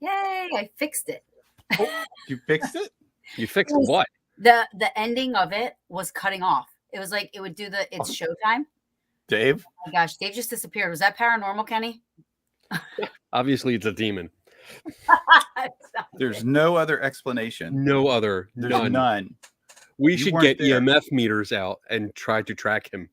Yay, I fixed it. Oh, you fixed it? You fixed what? The ending of it was cutting off. It was like it would do the it's showtime. Dave? Oh my gosh, Dave just disappeared. Was that paranormal, Kenny? Obviously, it's a demon. There's no other explanation. No other. There's none. We You should weren't get there. EMF meters out and try to track him.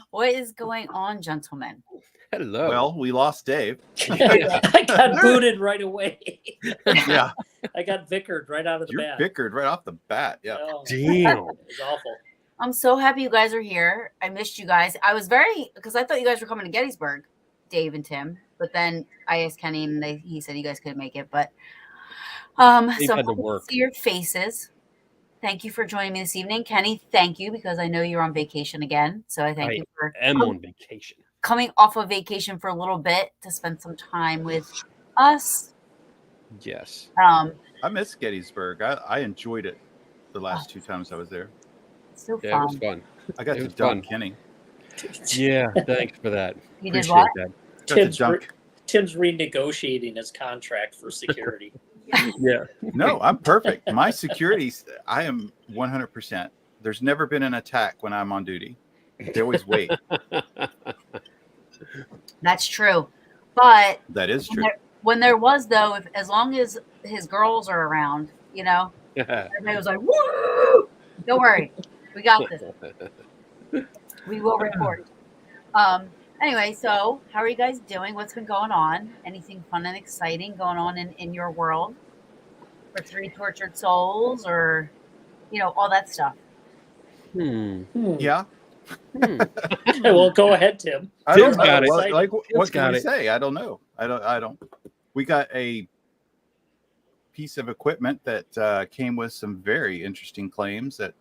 What is going on, gentlemen? Hello. Well, we lost Dave. I got booted right away. Yeah. I got vickered right out of the You're bat. bickered right off the bat. Yeah. Oh, Damn. it was awful. I'm so happy you guys are here. I missed you guys. I was because I thought you guys were coming to Gettysburg, Dave and Tim. But then I asked Kenny, and he said you guys couldn't make it. But so I'm had to happy to work. see your faces. Thank you for joining me this evening, Kenny. Thank you because I know you're on vacation again. So I thank you for am on vacation. coming off of vacation for a little bit to spend some time with us. Yes. I miss Gettysburg. I enjoyed it the last 2 times I was there. So Yeah, it was fun. fun. I got It to was dunk fun. Kenny. Yeah, thanks for that. You did Appreciate what? that. Got to Tim's, dunk. Tim's renegotiating his contract for security. Yeah. No, I'm perfect. My security, I am 100%. There's never been an attack when I'm on duty. They always wait. That's true. But That is true. when there was, though, as long as his girls are around, everybody was like, woo! Don't worry. We got this. We will record. Anyway, so how are you guys doing? What's been going on? Anything fun and exciting going on in your world for 3 Tortured Souls or, all that stuff? Yeah. Well, go ahead, Tim. I don't Tim's know. got it. Well, like, Tim's what can got we it. say? I don't know. I don't. We got a piece of equipment that came with some very interesting claims that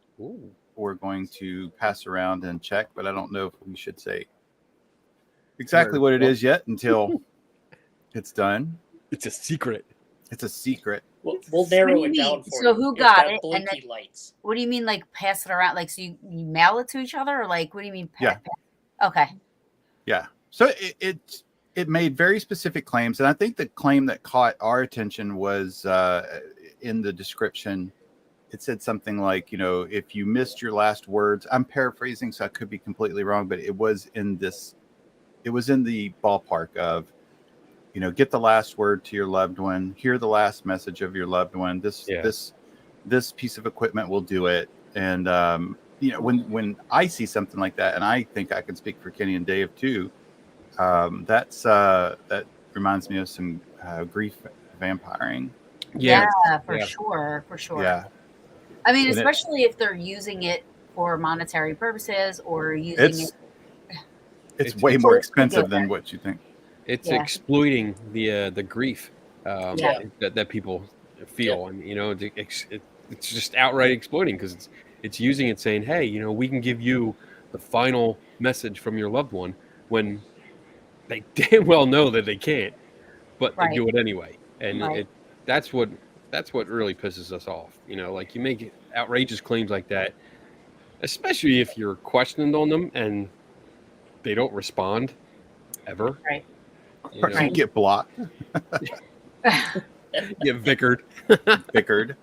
we're going to pass around and check, but I don't know if we should say exactly what it is yet until it's done. It's a secret. It's a secret. We'll narrow What do it you down mean? for So you. who It's got it? And Blinky then- lights. What do you mean, like, pass it around? Like, so you mail it to each other? Or, like, what do you mean? Yeah. Okay. Yeah. So it made very specific claims, and I think the claim that caught our attention was in the description. It said something like, if you missed your last words. I'm paraphrasing, so I could be completely wrong, but it was in the ballpark of, get the last word to your loved one, hear the last message of your loved one. This piece of equipment will do it. And when I see something like that, and I think I can speak for Kenny and Dave too, that reminds me of some grief vampiring. Yeah. For sure. Yeah. I mean, And especially if they're using it for monetary purposes or using It's way more expensive than what you think. It's Yeah. exploiting the grief Yeah. that people feel, and it's just outright exploiting because it's using it, saying, "Hey, we can give you the final message from your loved one," when they damn well know that they can't, but Right. they do it anyway, and Right. that's what really pisses us off. Like you make outrageous claims like that, especially if you're questioned on them and they don't respond ever. Right. Or you get blocked, Get vickered. bickered.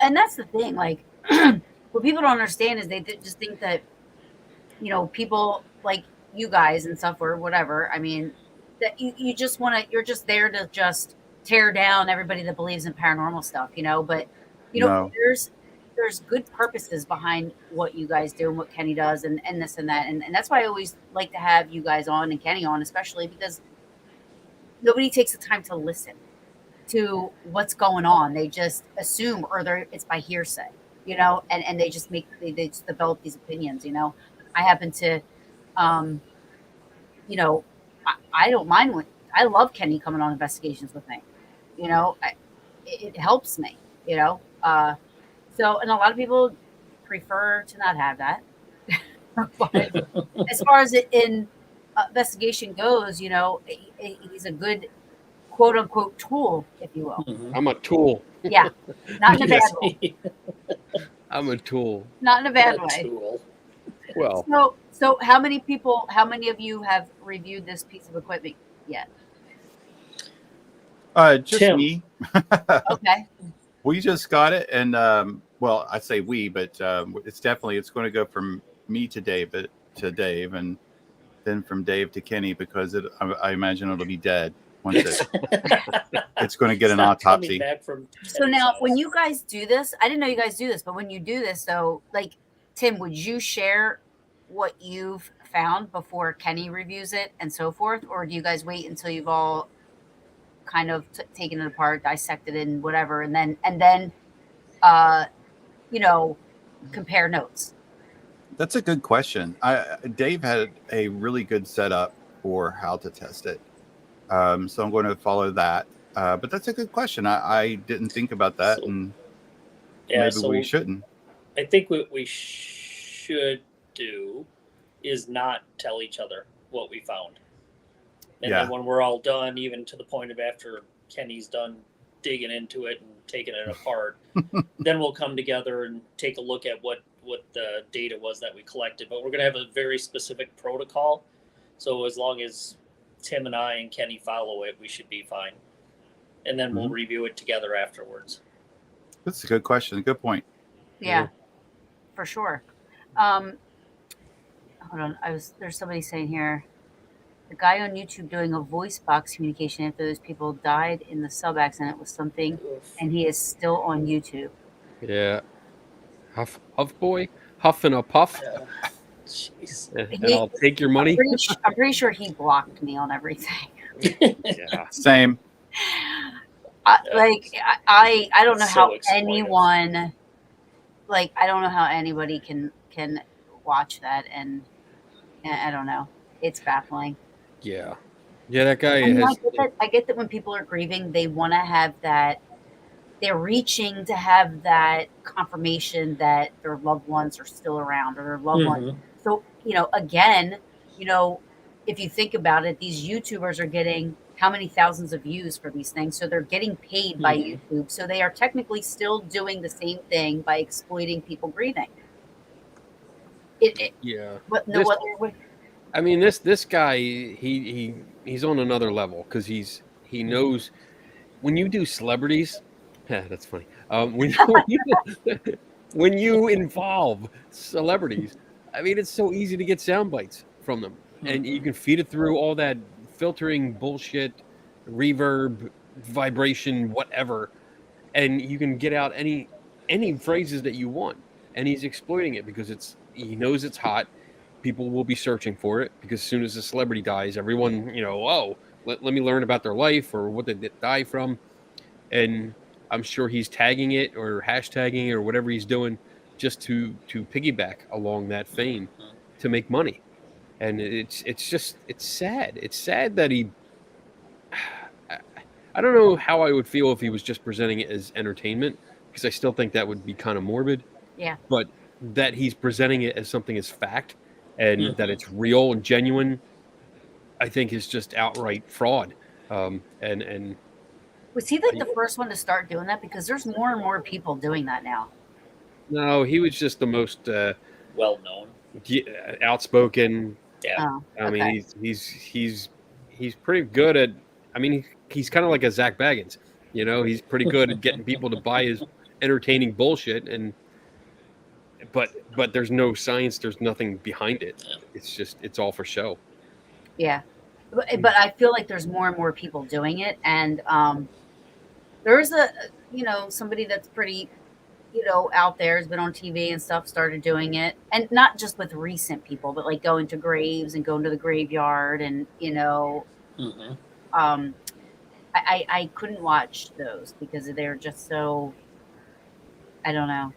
And that's the thing. Like, what people don't understand is they just think that, people like you guys and stuff or whatever. I mean, that you just want to, you're just there to just tear down everybody that believes in paranormal stuff, but No. there's good purposes behind what you guys do and what Kenny does and this and that. And that's why I always like to have you guys on and Kenny on, especially because nobody takes the time to listen to what's going on. They just assume, or it's by hearsay, and they just they just develop these opinions. I happen to, I don't mind when I love Kenny coming on investigations with me. It helps me. So, and a lot of people prefer to not have that. But as far as it in investigation goes, he's a good quote unquote tool, if you will. I'm a tool. Yeah, not in a bad way. I'm a tool. Not in a bad way. Tool. Well, so how many of you have reviewed this piece of equipment yet? Just Tim. me. Okay. We just got it, and well, I say we, but it's going to go from me to Dave, and then from Dave to Kenny, because I imagine it'll be dead once it's going to get an autopsy. So now, when you guys do this, I didn't know you guys do this, but when you do this, though, like Tim, would you share what you've found before Kenny reviews it and so forth, or do you guys wait until you've all kind of taken it apart, dissected it, and whatever, and then compare notes? That's a good question. Dave had a really good setup for how to test it, so I'm going to follow that. But that's a good question. I didn't think about that, and maybe we shouldn't. I think what we should do is not tell each other what we found. And then when we're all done, even to the point of after Kenny's done digging into it and taking it apart, then we'll come together and take a look at what the data was that we collected. But we're going to have a very specific protocol. So as long as Tim and I and Kenny follow it, we should be fine. And then we'll review it together afterwards. That's a good question. Good point. Yeah, for sure. Hold on. There's somebody saying here, the guy on YouTube doing a voice box communication after those people died in the sub accident was something, and he is still on YouTube. Yeah. Huff boy, huff and a puff. Jeez. And I'll take your money. I'm pretty sure he blocked me on everything. Yeah. Same. I don't know how exploitive. anyone, I don't know how anybody can watch that, and I don't know. It's baffling. Yeah. Yeah, that guy I get that when people are grieving, they want to have that. They're reaching to have that confirmation that their loved ones are still around, or their loved ones. So, again, if you think about it, these YouTubers are getting how many thousands of views for these things. So they're getting paid by YouTube. So they are technically still doing the same thing by exploiting people grieving. I mean, this guy, he's on another level, because he knows when you do celebrities. Yeah, that's funny. When you involve celebrities, I mean, it's so easy to get sound bites from them, and you can feed it through all that filtering bullshit, reverb, vibration, whatever, and you can get out any phrases that you want. And he's exploiting it because he knows it's hot. People will be searching for it, because as soon as a celebrity dies, everyone, let me learn about their life or what they die from. And I'm sure he's tagging it or hashtagging it or whatever he's doing just to piggyback along that fame to make money. And it's sad. It's sad that I don't know how I would feel if he was just presenting it as entertainment, because I still think that would be kind of morbid. Yeah. But that he's presenting it as something as fact, and that it's real and genuine, I think is just outright fraud. And was he the first one to start doing that? Because there's more and more people doing that now. No, he was just the most well known, outspoken. Yeah. I mean, he's pretty good at. I mean, he's kind of like a Zach Baggins. He's pretty good at getting people to buy his entertaining bullshit, but there's no science. There's nothing behind it. It's all for show. Yeah. but I feel like there's more and more people doing it, and there's somebody that's pretty out there, has been on TV and stuff, started doing it, and not just with recent people, but like going to graves and going to the graveyard, and Mm-hmm. I couldn't watch those because they're just so, I don't know.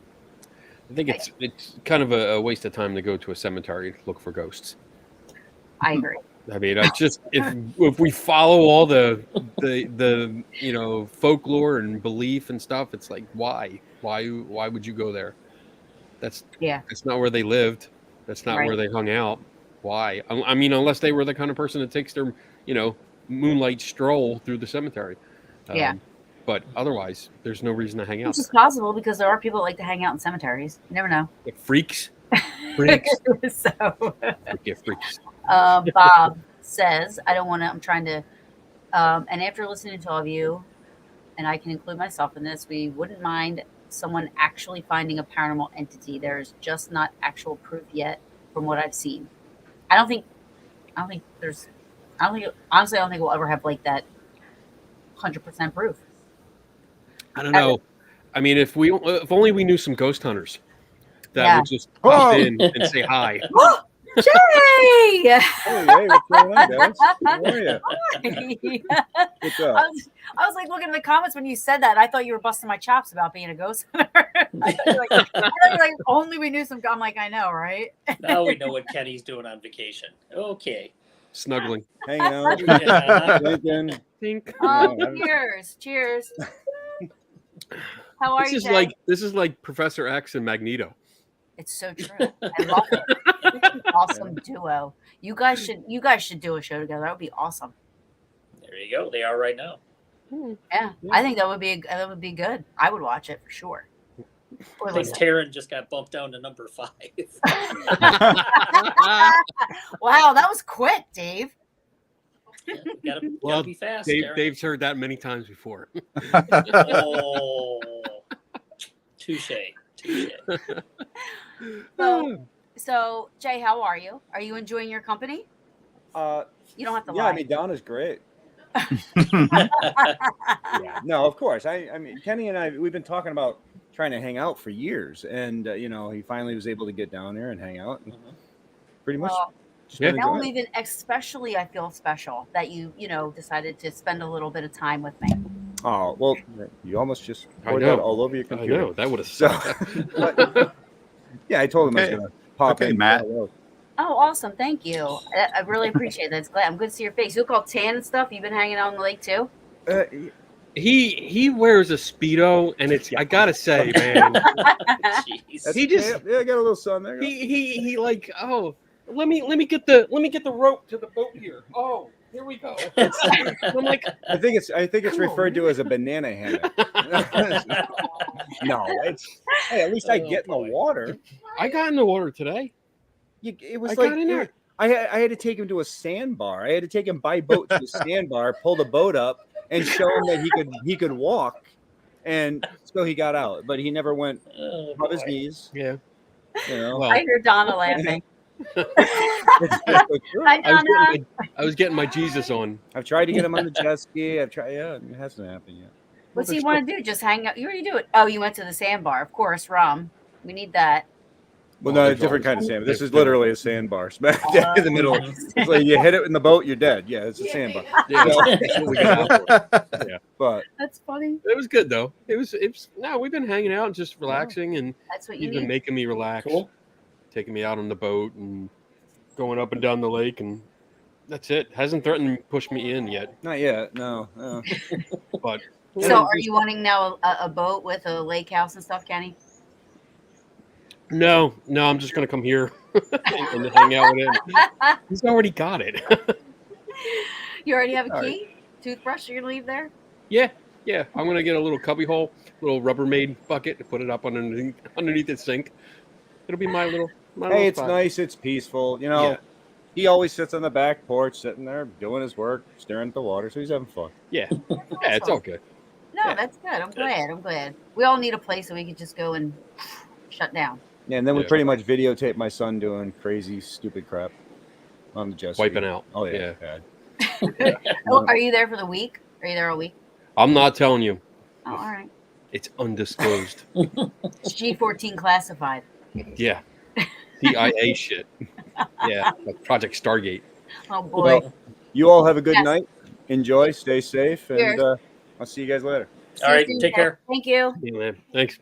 I think it's kind of a waste of time to go to a cemetery to look for ghosts. I agree. I mean, I just if we follow all the folklore and belief and stuff, it's like why would you go there? That's not where they lived. That's not where they hung out. Why? I mean, unless they were the kind of person that takes their moonlight stroll through the cemetery. But otherwise, there's no reason to hang out. Which is possible because there are people that like to hang out in cemeteries. You never know. Freaks. So, freaks. Bob says, I'm trying to, and after listening to all of you, and I can include myself in this, we wouldn't mind someone actually finding a paranormal entity. There's just not actual proof yet from what I've seen. Honestly, I don't think we'll ever have like that 100% proof. I don't know. I mean, if only we knew some ghost hunters that would just pop in and say hi. Jay! Hey, what's going on, guys? How are you? What's up? I was like looking in the comments when you said that. I thought you were busting my chops about being a ghost hunter. I thought you were like, only we knew some. I'm like, I know, right? Now we know what Kenny's doing on vacation. Okay. Snuggling. Hanging out. Yeah. Drinking. Think. Cheers. How are you, Jay? This is like Professor X and Magneto. It's so true. I love it. It's an awesome duo. You guys should do a show together. That would be awesome. There you go. They are right now. Yeah. I think that would be good. I would watch it for sure. I think Taryn just got bumped down to number 5. Wow, that was quick, Dave. Yeah, gotta be fast. Dave's heard that many times before. Oh, touche. So Jay, how are you? Are you enjoying your company? You don't have to lie. Yeah, I mean, Donna's great. No, of course. I mean, Kenny and we've been talking about trying to hang out for years, and he finally was able to get down there and hang out. And pretty much. Now even especially, I feel special that you decided to spend a little bit of time with me. Oh well, you almost just poured that all over your computer. I know that would have sucked. But, yeah, I told him I was going to pop in. Matt. Oh, awesome! Thank you. I really appreciate that. It's glad. I'm good to see your face. You look all tan and stuff. You've been hanging out on the lake too. He wears a Speedo, and it's I gotta say, man. He just I got a little sun there. He like let me get the rope to the boat here. Oh, here we go. I'm like, I think it's referred to as a banana hammock. No, at least I get in the water. I got in the water today. It was I had to take him to a sandbar. I had to take him by boat to the sandbar, pull the boat up, and show him that he could walk, and so he got out. But he never went above his knees. Yeah. I hear Donna laughing. I was getting my Jesus on. I've tried to get him on the jet ski. It hasn't happened yet. What's he want to do? Just hang out? You already do it. Oh, you went to the sandbar, of course. Rum. We need that. Well, no, a different kind of sandbar. This is literally a sandbar smack in the middle. It's like you hit it in the boat, you're dead. Yeah, it's a sandbar. Yeah, but that's funny. It was good though. It was. No, we've been hanging out and just relaxing, and that's what you've been making me relax. Cool. Taking me out on the boat and going up and down the lake, and that's it. Hasn't threatened to push me in yet. Not yet, no. But so, are you wanting now a boat with a lake house and stuff, Kenny? No, I'm just gonna come here and hang out with him. He's already got it. You already have a key? Toothbrush? You're gonna leave there? Yeah. I'm gonna get a little cubby hole, little Rubbermaid bucket to put it up underneath the sink. It'll be my little. Hey, it's nice. It's peaceful. He always sits on the back porch, sitting there doing his work, staring at the water. So he's having fun. Yeah, it's all good. No, that's good. I'm glad. We all need a place so we can just go and shut down. Yeah, and then we pretty much videotape my son doing crazy, stupid crap on the jet ski. Wiping out. Oh yeah. Oh, are you there for the week? Are you there all week? I'm not telling you. Oh, all right. It's undisclosed. It's G14 classified. Yeah. CIA shit. Yeah. Like Project Stargate. Oh boy. Well, you all have a good Yes. night. Enjoy. Stay safe, and Cheers. I'll see you guys later. All right, See you take soon. care. Thank you. Yeah, man. Thanks.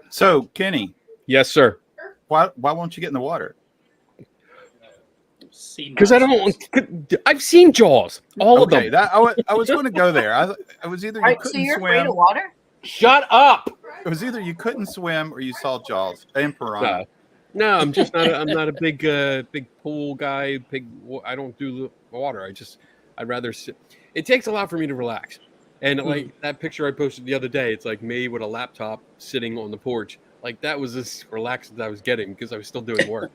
So, Kenny, Yes, sir. why won't you get in the water? Because I don't. I've seen Jaws. All of them. I was going to go there. I was either All you right, so couldn't you're afraid swim. of water? Shut up. It was either you couldn't swim or you saw Jaws and Piranha. No, I'm just not. I'm not a big pool guy. I don't do the water. I'd rather sit. It takes a lot for me to relax. And like that picture I posted the other day, it's like me with a laptop sitting on the porch. Like that was as relaxed as I was getting because I was still doing work.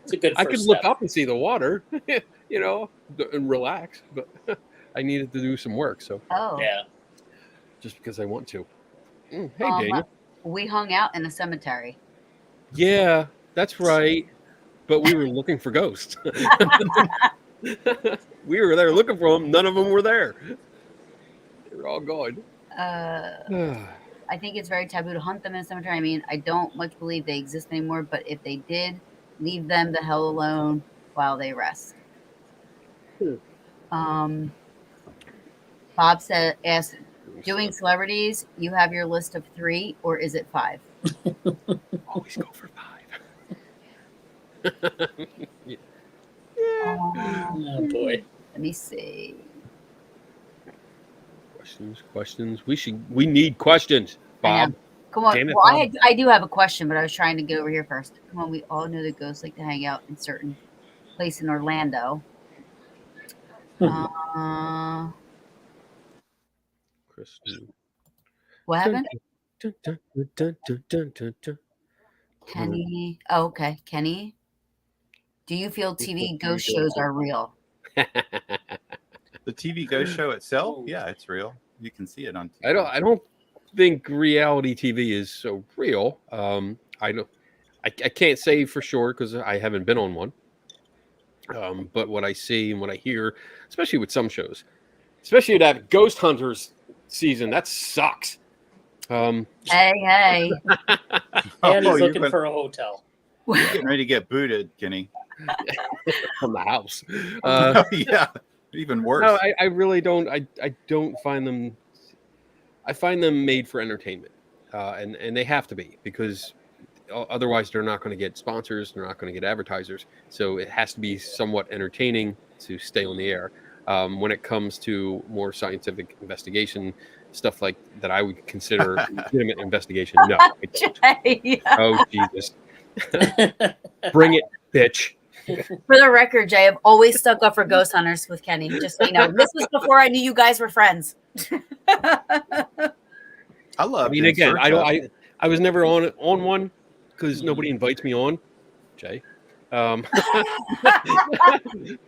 It's a good. I could look up and see the water, and relax, but I needed to do some work. So Yeah. just because I want to. Hey, Daniel. We hung out in a cemetery. Yeah, that's right. But we were looking for ghosts. We were there looking for them. None of them were there. They were all gone. I think it's very taboo to hunt them in a cemetery. I mean, I don't much believe they exist anymore, but if they did, leave them the hell alone while they rest. Bob asked, doing celebrities, you have your list of 3 or is it 5? Always go for 5. Yeah. Oh boy. Let me see. Questions. We need questions, Bob. Come on. Damn it, Well, Bob. I do have a question, but I was trying to get over here first. Come on. We all know that ghosts like to hang out in certain place in Orlando. Kristen. What happened? Kenny. Oh, okay. Kenny, do you feel TV ghost shows are real? The TV ghost show itself, yeah, it's real. You can see it on TV. I don't think reality TV is so real. I can't say for sure because I haven't been on one. But what I see and what I hear, especially with some shows, especially that Ghost Hunters season, that sucks. Hey. And he's you're looking for a hotel. You're getting ready to get booted, Kenny. From the house. Yeah, even worse. No, I really don't. I don't find them. I find them made for entertainment, and they have to be because otherwise they're not going to get sponsors. They're not going to get advertisers. So it has to be somewhat entertaining to stay on the air. When it comes to more scientific investigation stuff like that, I would consider legitimate investigation. No. Oh Jesus! Bring it, bitch. For the record, Jay, I've always stuck up for Ghost Hunters with Kenny. Just so you know, this was before I knew you guys were friends. I love. I mean, again, I was never on one because nobody invites me on. Jay. I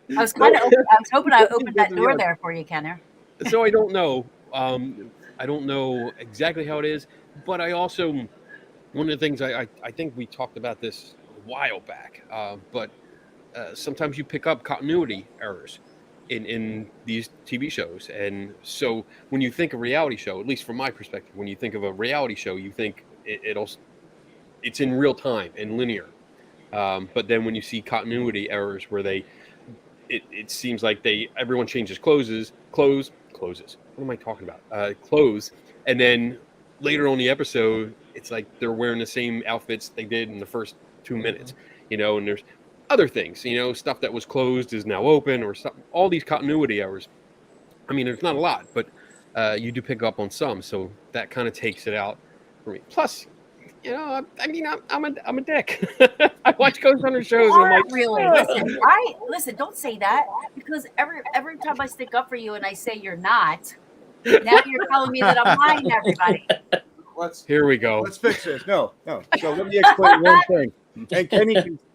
was hoping I opened that door there for you, Kenner. So I don't know. I don't know exactly how it is, but I also one of the things I think we talked about this a while back, but sometimes you pick up continuity errors in these TV shows, and so when you think of reality show, at least from my perspective, when you think of a reality show, you think it's in real time and linear. But then when you see continuity errors where it seems like everyone changes clothes. What am I talking about? Clothes, and then later on the episode, it's like they're wearing the same outfits they did in the first 2 minutes, and there's other things, stuff that was closed is now open or something. All these continuity errors. I mean, there's not a lot, but you do pick up on some, so that kind of takes it out for me. Plus, I'm a dick. I watch Ghost Hunter shows and I'm like, really? Listen, don't say that because every time I stick up for you and I say you're not, now you're telling me that I'm lying to everybody. Here we go. Let's fix this. No. So let me explain one thing. And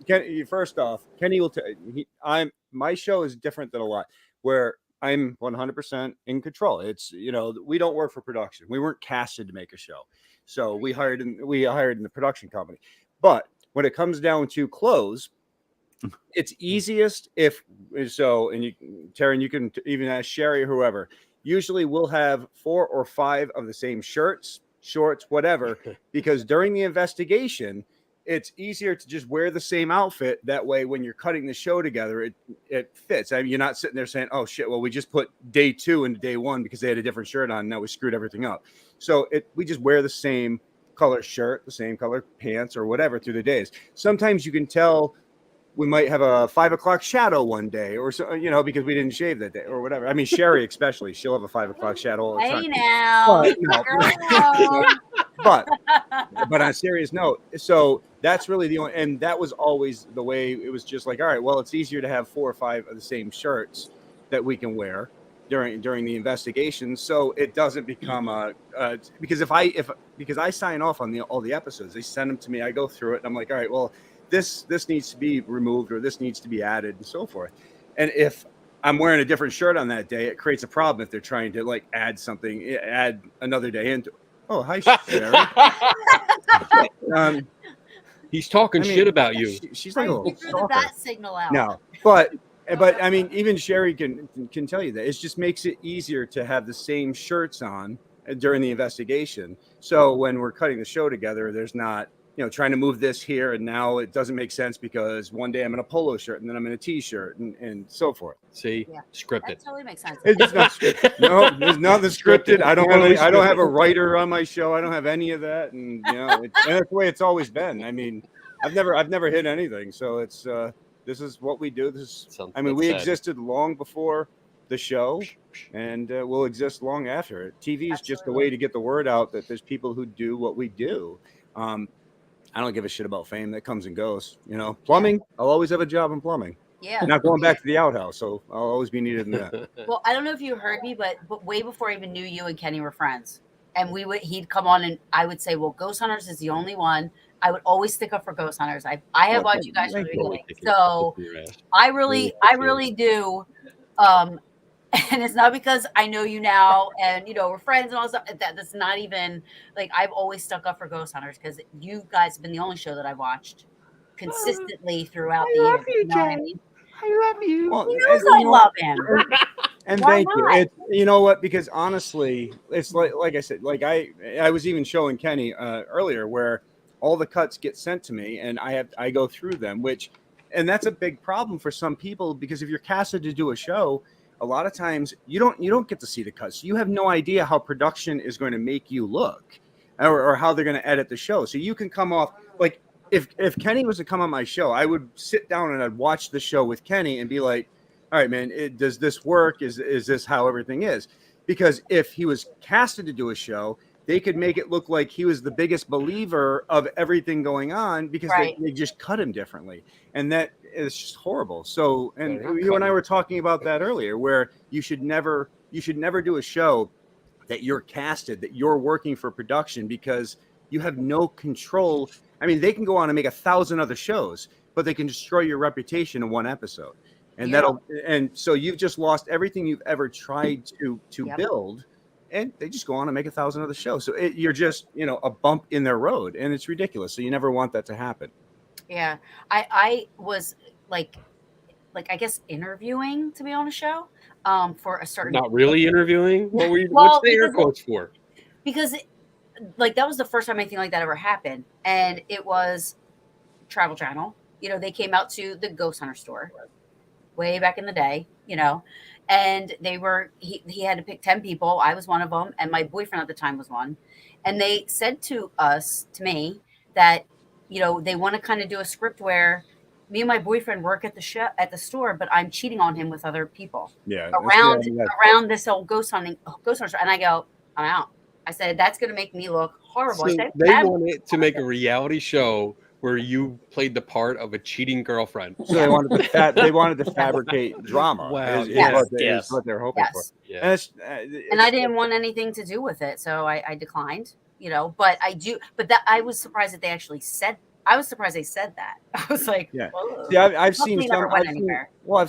Kenny, first off, Kenny will tell my show is different than a lot where I'm 100% in control. It's we don't work for production. We weren't casted to make a show. So we hired in the production company. But when it comes down to clothes, it's easiest if so, and you, Taryn, you can even ask Sherry or whoever. Usually we'll have 4 or 5 of the same shirts, shorts, whatever, because during the investigation, it's easier to just wear the same outfit. That way, when you're cutting the show together, it fits. I mean, you're not sitting there saying, "Oh shit, well, we just put day 2 into day 1 because they had a different shirt on. And now we screwed everything up." So we just wear the same color shirt, the same color pants, or whatever through the days. Sometimes you can tell we might have a 5 o'clock shadow one day, or so, because we didn't shave that day, or whatever. I mean, Sherry especially, she'll have a 5 o'clock shadow all the time. Hey now, but on a serious note, so that's really the only, and that was always the way. It was just like, all right, well, it's easier to have 4 or 5 of the same shirts that we can wear during the investigation, so it doesn't become because because I sign off on all the episodes, they send them to me, I go through it, and I'm like, all right, well, this needs to be removed, or this needs to be added, and so forth. And if I'm wearing a different shirt on that day, it creates a problem if they're trying to like add another day into. Oh, hi, Sherry. He's talking shit about you. She's like a little stalker. That signal out. No, but I mean, even Sherry can tell you that it just makes it easier to have the same shirts on during the investigation. So when we're cutting the show together, there's not trying to move this here, and now it doesn't make sense because one day I'm in a polo shirt and then I'm in a t-shirt and so forth. See, scripted. That totally makes sense. It's not scripted. No, there's nothing scripted. I don't have a writer on my show. I don't have any of that, and and that's the way it's always been. I mean, I've never hit anything. So it's this is what we do. We existed long before the show, and we'll exist long after it. TV is just a way to get the word out that there's people who do what we do. I don't give a shit about fame. That comes and goes. Plumbing, I'll always have a job in plumbing. Yeah. Not going back to the outhouse, so I'll always be needed in that. Well, I don't know if you heard me, but way before I even knew you and Kenny were friends, and he'd come on, and I would say, well, Ghost Hunters is the only one. I would always stick up for Ghost Hunters. I have watched you guys from the beginning, so I really do. And it's not because I know you now and we're friends and all that stuff. That's not even like, I've always stuck up for Ghost Hunters because you guys have been the only show that I've watched consistently throughout the years. I love you. Well, he knows I love him. And thank you. You know what? Because honestly, it's like I said, like I was even showing Kenny earlier where all the cuts get sent to me and I go through them, and that's a big problem for some people because if you're casted to do a show, a lot of times you don't get to see the cuts. You have no idea how production is going to make you look or how they're going to edit the show. So you can come off like if Kenny was to come on my show, I would sit down and I'd watch the show with Kenny and be like, all right, man, does this work? Is this how everything is? Because if he was casted to do a show, they could make it look like he was the biggest believer of everything going on because they just cut him differently. And that is just horrible. So, and you and I were talking about that earlier, where you should never do a show that you're casted, that you're working for production because you have no control. I mean, they can go on and make 1,000 other shows, but they can destroy your reputation in one episode. And and so you've just lost everything you've ever tried to build. And they just go on and make 1,000 other shows. So you're just, a bump in their road, and it's ridiculous. So you never want that to happen. Yeah. I was like I guess interviewing to be on a show for a certain. Not really interviewing. What were you? What's the air quotes for? Because that was the first time anything like that ever happened, and it was Travel Channel. They came out to the Ghost Hunter store way back in the day. And he had to pick 10 people. I was one of them. And my boyfriend at the time was one. And they said to me that, they want to kind of do a script where me and my boyfriend work at the store, but I'm cheating on him with other people. Yeah. Around this old ghost hunter store. And I go, I'm out. I said, that's going to make me look horrible. So they wanted to make a reality show where you played the part of a cheating girlfriend. So they wanted to fabricate drama. Wow. Is what they're hoping for. Yeah. And I didn't want anything to do with it, so I declined. But I was surprised that they actually said. I was surprised they said that. I was like, whoa. See, I've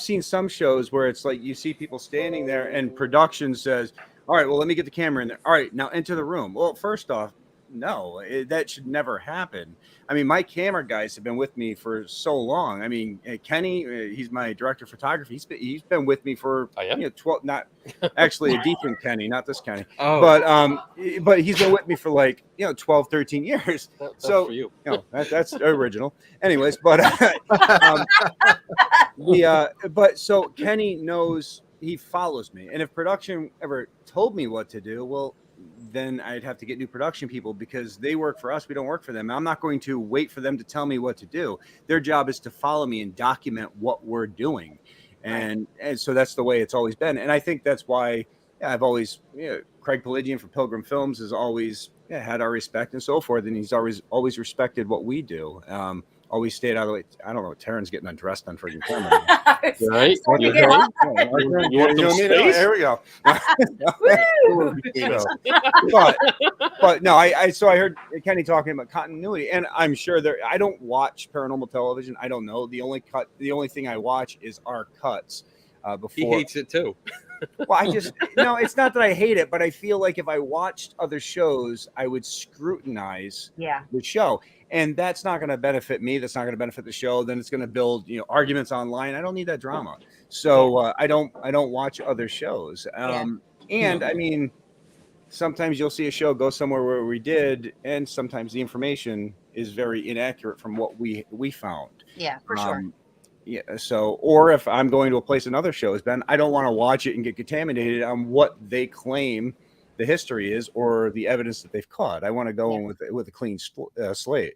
seen some shows where it's like you see people standing there and production says, all right, well, let me get the camera in there. All right, now enter the room. Well, first off, no, that should never happen. I mean, my camera guys have been with me for so long. I mean, Kenny, he's my director of photography. He's been with me for 12, not actually a different Kenny, not this Kenny. Oh. But he's been with me for like 12, 13 years. That's so for you. That's original. Anyways, but but so Kenny knows, he follows me, and if production ever told me what to do, well, then I'd have to get new production people because they work for us. We don't work for them. I'm not going to wait for them to tell me what to do. Their job is to follow me and document what we're doing. And so that's the way it's always been. And I think that's why I've always, Craig Pelagian from Pilgrim Films has always had our respect and so forth. And he's always respected what we do. Always stayed out of the way. I don't know. Taryn's getting undressed on freaking camera. Right? Here we go. But no, so I heard Kenny talking about continuity, and I'm sure I don't watch paranormal television. I don't know. The only thing I watch is our cuts. Before he hates it too. Well, it's not that I hate it, but I feel like if I watched other shows, I would scrutinize the show. And that's not going to benefit me. That's not going to benefit the show. Then it's going to build, arguments online. I don't need that drama. So I don't watch other shows. And I mean, sometimes you'll see a show go somewhere where we did, and sometimes the information is very inaccurate from what we found. Yeah, for sure. Yeah. So, or if I'm going to a place another show has been, I don't want to watch it and get contaminated on what they claim the history is or the evidence that they've caught. I want to go in with a clean slate.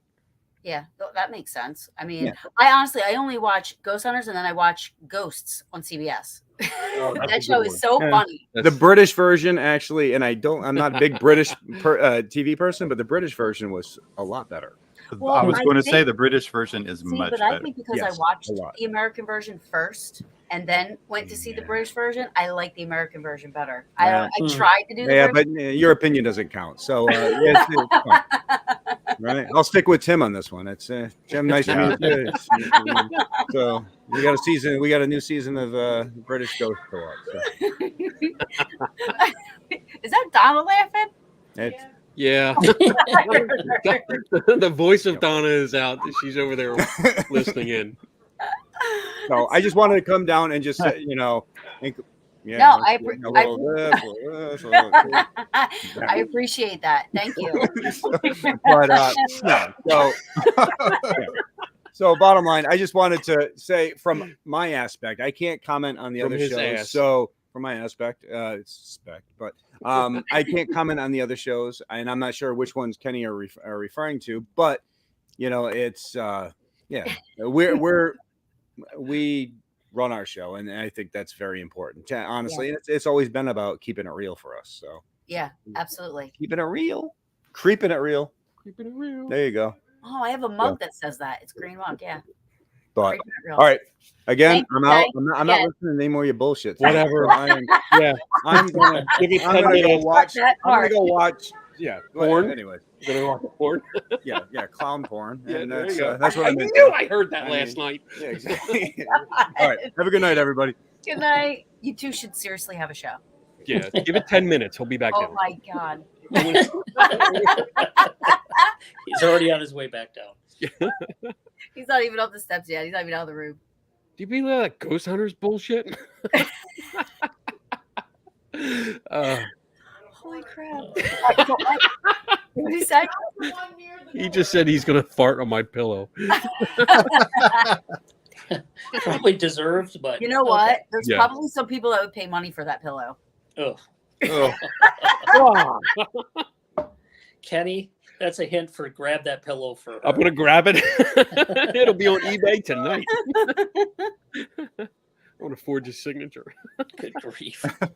Yeah, that makes sense. I mean, I only watch Ghost Hunters, and then I watch Ghosts on CBS. That show is so funny. The British version, actually, and I'm not a big British TV person, but the British version was a lot better. Well, I was going to say the British version is much better. I think because I watched the American version first and then went to see the British version, I like the American version better. I tried to do that. But your opinion doesn't count. So, right? I'll stick with Tim on this one. It's Tim. Nice to meet you. So we got a new season of British Ghost Co-op. So. Is that Donna laughing? Yeah. The voice of Donna is out. She's over there listening in. So I just wanted to come down and just say, I appreciate that. Thank you. So bottom line, I just wanted to say from my aspect, I can't comment on the other shows. So from my aspect, it's suspect, but I can't comment on the other shows, and I'm not sure which ones Kenny are referring to, but it's we run our show, and I think that's very important. Honestly, it's always been about keeping it real for us. So yeah, absolutely. Keeping it real, creeping it real. There you go. Oh, I have a mug that says that. It's green mug. Yeah. But all right, again, I'm out. I'm not listening to any more of your bullshit. Whatever. I'm gonna go watch. Porn. Anyway, you're gonna watch porn. yeah, clown porn. Yeah, and that's what I knew. I heard that last night. Yeah, exactly. All right, have a good night, everybody. Good night. You two should seriously have a show. Yeah, give it 10 minutes. He'll be back down. Oh my god. He's already on his way back down. He's not even up the steps yet. He's not even out of the room. Do you believe that Ghost Hunters bullshit? Holy crap. What did he say? He just said he's going to fart on my pillow. Probably deserved, but... You know what? There's probably some people that would pay money for that pillow. Oh. Kenny, that's a hint for grab that pillow for her. I'm going to grab it. It'll be on eBay tonight. I want to forge his signature. Good grief. All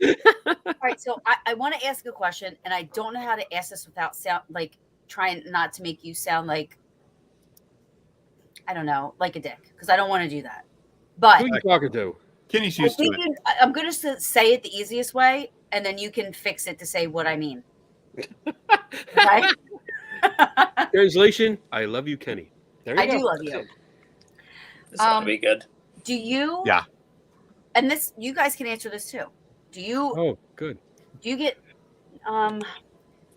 right, so I want to ask a question, and I don't know how to ask this without trying not to make you sound like, I don't know, like a dick, because I don't want to do that. But who are you talking to? Kenny's used to it. I'm going to say it the easiest way, and then you can fix it to say what I mean. Okay? Translation: I love you, Kenny. There you I go. do love you. This ought to be good. Do you? Yeah. And this, you guys can answer this too. Do you? Oh, good. Do you get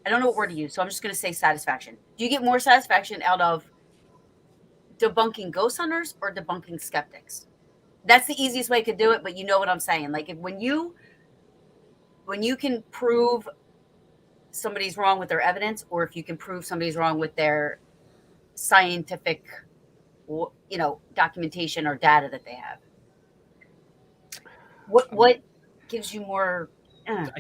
I don't know what word to use, so I'm just going to say satisfaction. Do you get more satisfaction out of debunking ghost hunters or debunking skeptics? That's the easiest way to do it, but you know what I'm saying. Like when you can prove somebody's wrong with their evidence, or if you can prove somebody's wrong with their scientific, documentation or data that they have. What gives you more? I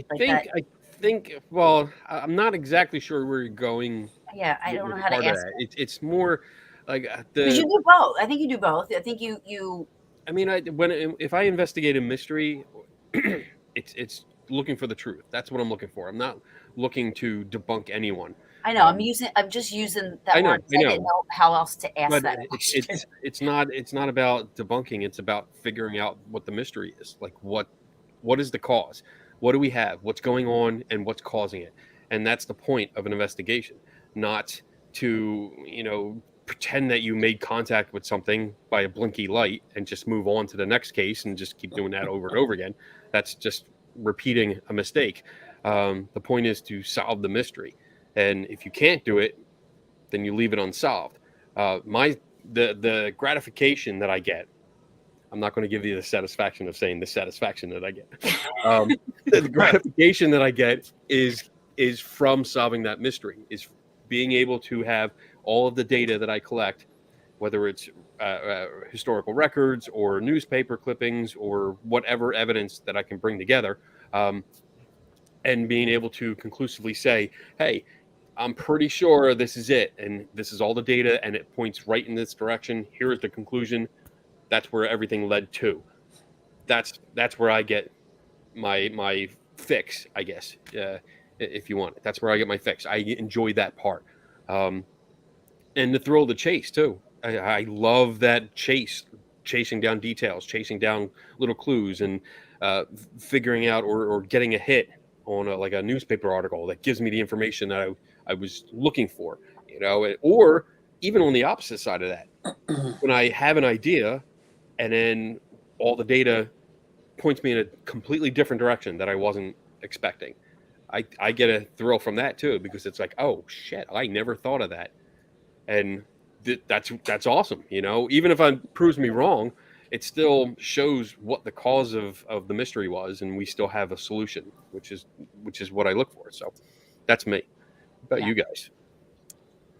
think. Well, I'm not exactly sure where you're going. Yeah, I don't know how to ask. It's more like because you do both. I think you do both. I think you. I mean, if I investigate a mystery, it's looking for the truth. That's what I'm looking for. I'm not looking to debunk anyone. I know. I'm just using that word. I didn't know how else to ask that question. It's not about debunking. It's about figuring out what the mystery is. Like what is the cause? What do we have? What's going on and what's causing it? And that's the point of an investigation, not to, pretend that you made contact with something by a blinky light and just move on to the next case and just keep doing that over and over again. That's just repeating a mistake. The point is to solve the mystery. And if you can't do it, then you leave it unsolved. The gratification that I get, I'm not going to give you the satisfaction of saying the satisfaction that I get. The gratification that I get is from solving that mystery, is being able to have all of the data that I collect, whether it's historical records or newspaper clippings or whatever evidence that I can bring together, and being able to conclusively say, hey, I'm pretty sure this is it, and this is all the data, and it points right in this direction. Here is the conclusion. That's where everything led to. That's where I get my fix, I guess, if you want it. That's where I get my fix. I enjoy that part. And the thrill of the chase, too. I love that chasing down details, chasing down little clues, and figuring out or getting a hit on a newspaper article that gives me the information that I was looking for, or even on the opposite side of that, when I have an idea and then all the data points me in a completely different direction that I wasn't expecting. I get a thrill from that too, because it's like, oh shit, I never thought of that. And that's awesome. Even if it proves me wrong, it still shows what the cause of the mystery was, and we still have a solution, which is what I look for. So that's me. What about you guys?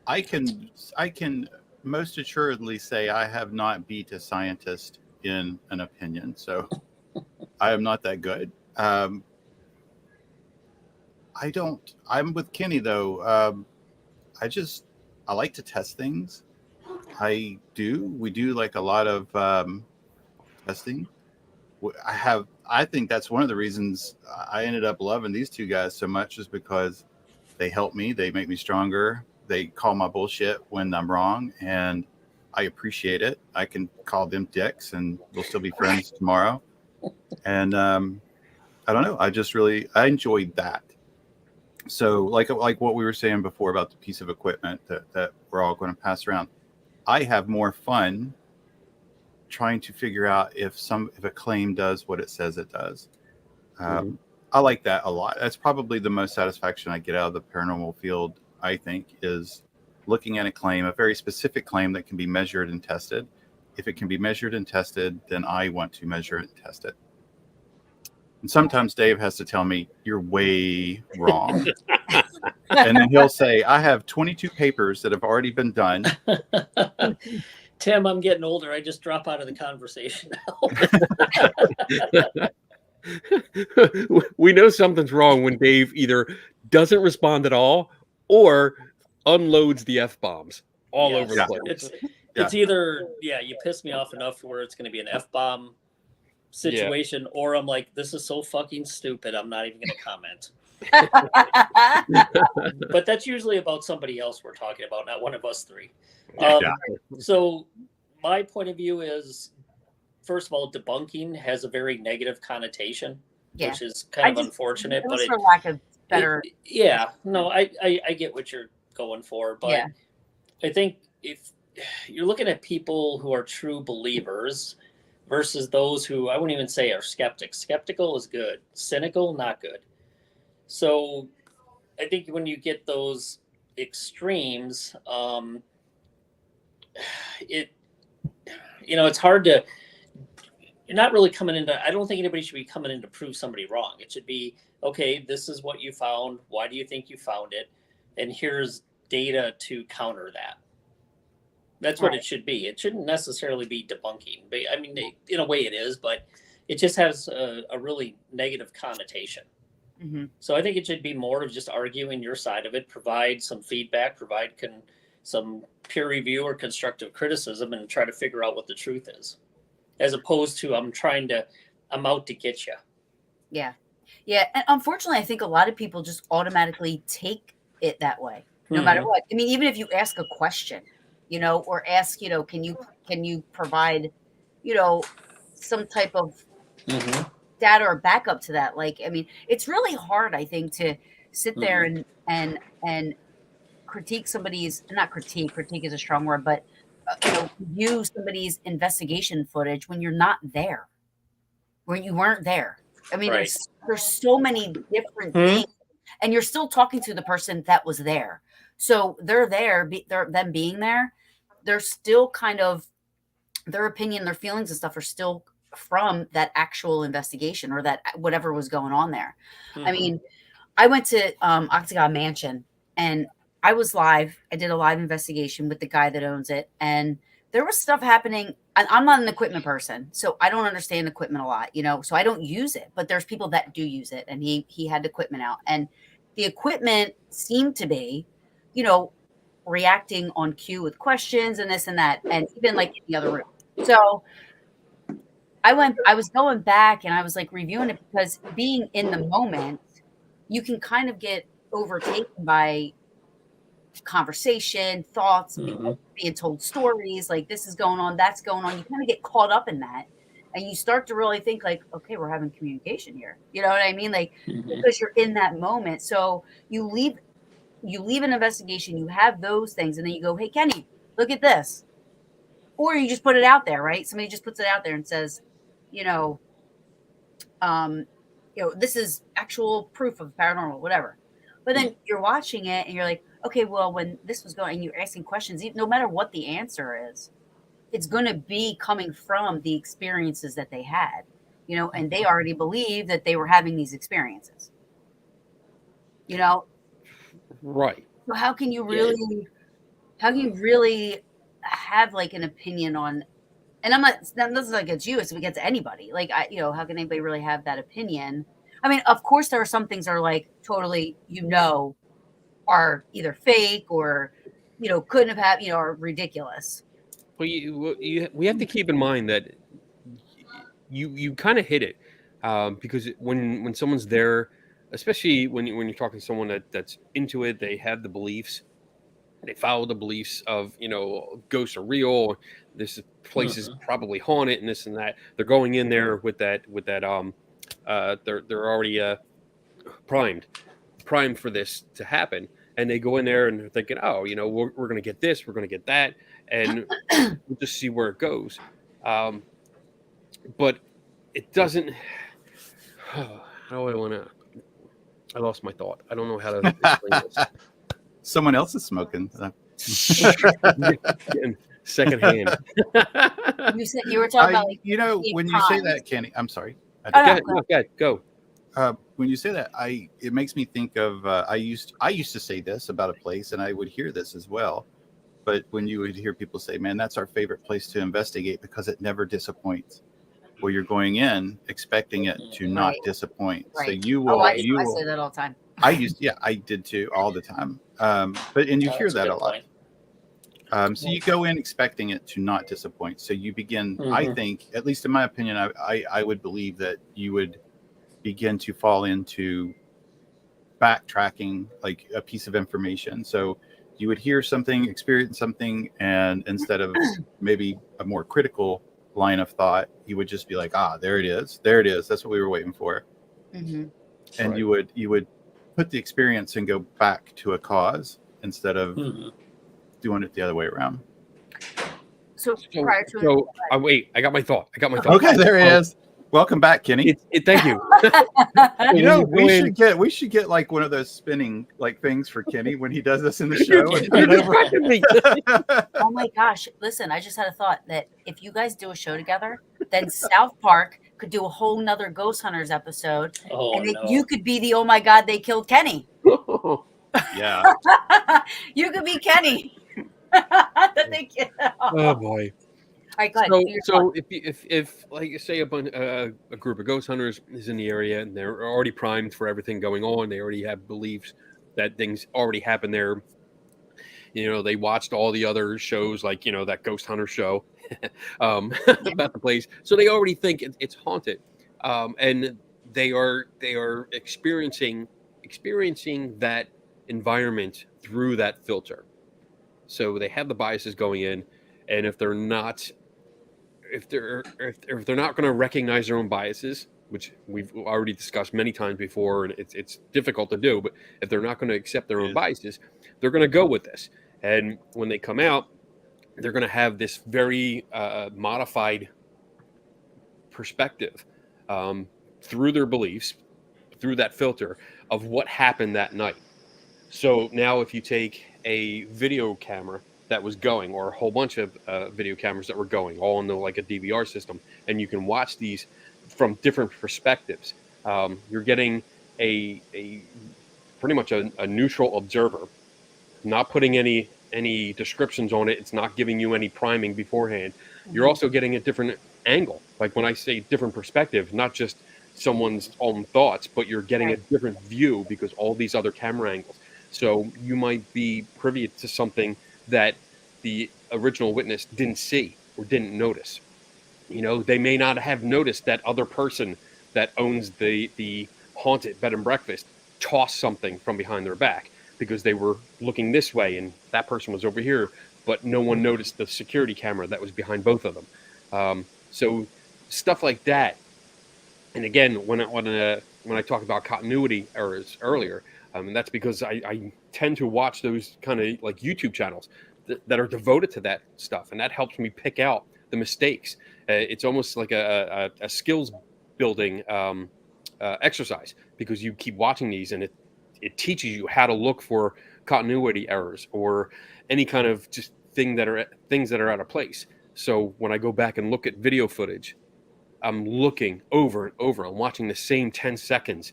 I can most assuredly say I have not beat a scientist in an opinion, so I am not that good. I'm with Kenny though. I like to test things. We do like a lot of testing. I think that's one of the reasons I ended up loving these two guys so much, is because they help me. They make me stronger. They call my bullshit when I'm wrong, and I appreciate it. I can call them dicks, and we'll still be friends tomorrow. And I don't know. I enjoyed that. So like what we were saying before about the piece of equipment that we're all going to pass around, I have more fun trying to figure out if a claim does what it says it does. I like that a lot. That's probably the most satisfaction I get out of the paranormal field, I think, is looking at a very specific claim that can be measured and tested. If it can be measured and tested, then I want to measure it and test it. And sometimes Dave has to tell me, you're way wrong. And then he'll say, I have 22 papers that have already been done. Tim, I'm getting older. I just drop out of the conversation now. We know something's wrong when Dave either doesn't respond at all or unloads the F-bombs all over the place. It's either, you piss me off enough where it's going to be an F-bomb situation, or I'm like, this is so fucking stupid, I'm not even going to comment. But that's usually about somebody else we're talking about, not one of us three. So my point of view is, first of all, debunking has a very negative connotation, which is kind of unfortunate. But for lack of better. I get what you're going for, but I think if you're looking at people who are true believers versus those who I wouldn't even say are skeptics. Skeptical is good. Cynical, not good. So I think when you get those extremes, it's hard to. You're not really coming into. I don't think anybody should be coming in to prove somebody wrong. It should be, okay, this is what you found. Why do you think you found it? And here's data to counter that. That's what it should be. It shouldn't necessarily be debunking. But, I mean, in a way it is, but it just has a really negative connotation. Mm-hmm. So I think it should be more of just arguing your side of it, provide some feedback, provide some peer review or constructive criticism, and try to figure out what the truth is, as opposed to I'm out to get you. Yeah. Yeah. And unfortunately, I think a lot of people just automatically take it that way, no matter what. I mean, even if you ask a question, or ask, can you provide, some type of data or backup to that? Like, I mean, it's really hard, I think, to sit there and critique somebody's, not critique is a strong word, but use somebody's investigation footage when you're not there, when you weren't there. I mean, Right. there's so many different things, and you're still talking to the person that was there. So they're there, them being there, they're still kind of, their opinion, their feelings and stuff are still from that actual investigation or that whatever was going on there. I mean, I went to Octagon Mansion, and I was live. I did a live investigation with the guy that owns it, and there was stuff happening. I'm not an equipment person, so I don't understand equipment a lot, so I don't use it, but there's people that do use it, and he had equipment out, and the equipment seemed to be, reacting on cue with questions and this and that, and even like in the other room. So I was going back and I was like reviewing it, because being in the moment, you can kind of get overtaken by conversation, thoughts, being told stories, like this is going on, that's going on. You kind of get caught up in that, and you start to really think like, okay, we're having communication here. You know what I mean? Like, because you're in that moment. So you leave an investigation, you have those things, and then you go, hey, Kenny, look at this. Or you just put it out there, right? Somebody just puts it out there and says, this is actual proof of paranormal, whatever. But then you're watching it and you're like, okay, well, when this was going, and you're asking questions, no matter what the answer is, it's going to be coming from the experiences that they had, and they already believe that they were having these experiences, Right. So how can you really have like an opinion on, and this is like against you, it's against anybody. Like, how can anybody really have that opinion? I mean, of course, there are some things that are like totally, are either fake or, couldn't have had, are ridiculous. Well, we have to keep in mind that you kind of hit it, because when someone's there, especially when you're talking to someone that's into it, they have the beliefs, they follow the beliefs of, ghosts are real, this place is probably haunted, and this and that. They're going in there with that they're already primed for this to happen, and they go in there and they're thinking, oh, we're going to get this, we're going to get that, and we'll just see where it goes. But it doesn't. How do I want to? I lost my thought. I don't know how to explain this. Someone else is smoking. Secondhand. You were talking about, like, when you say that, Kenny, I'm sorry. Go. When you say that, it makes me think of I used to say this about a place, and I would hear this as well. But when you would hear people say, "Man, that's our favorite place to investigate because it never disappoints," well, you're going in expecting it to not disappoint. Right. So you will. I say that all the time. I did too, all the time. But you hear that a lot. So you go in expecting it to not disappoint. So you begin, I think, at least in my opinion, I would believe that you would begin to fall into backtracking like a piece of information. So you would hear something, experience something, and instead of maybe a more critical line of thought, you would just be like, there it is. That's what we were waiting for. And you would put the experience and go back to a cause instead of doing it the other way around. So prior to wait, I got my thought. Okay, there it is. Welcome back, Kenny. Thank you. You know, we should get like one of those spinning like things for Kenny when he does this in the show. Oh my gosh! Listen, I just had a thought that if you guys do a show together, then South Park could do a whole nother Ghost Hunters episode, and you could be the oh my god, they killed Kenny. Yeah, you could be Kenny. Oh boy. All right, go ahead. So if like you say a group of ghost hunters is in the area and they're already primed for everything going on, they already have beliefs that things already happen there. You know, they watched all the other shows, like, you know, that ghost hunter show about the place, so they already think it's haunted, and they are experiencing that environment through that filter. So they have the biases going in, and if they're not going to recognize their own biases, which we've already discussed many times before, and it's difficult to do, but if they're not going to accept their own biases, they're going to go with this. And when they come out, they're going to have this very modified perspective through their beliefs, through that filter of what happened that night. So now if you take a video camera that was going, or a whole bunch of video cameras that were going, all in like a DVR system, and you can watch these from different perspectives, you're getting a pretty much a neutral observer, not putting any descriptions on it. It's not giving you any priming beforehand. You're also getting a different angle. Like when I say different perspective, not just someone's own thoughts, but you're getting a different view because all these other camera angles. So you might be privy to something that the original witness didn't see or didn't notice. You know, they may not have noticed that other person that owns the haunted bed and breakfast tossed something from behind their back because they were looking this way and that person was over here, but no one noticed the security camera that was behind both of them. So stuff like that. And again, when I talk about continuity errors earlier, that's because I tend to watch those kind of like YouTube channels that are devoted to that stuff, and that helps me pick out the mistakes. It's almost like a skills building exercise, because you keep watching these, and it teaches you how to look for continuity errors or any kind of just things that are out of place. So when I go back and look at video footage, I'm looking over and over. I'm watching the same 10 seconds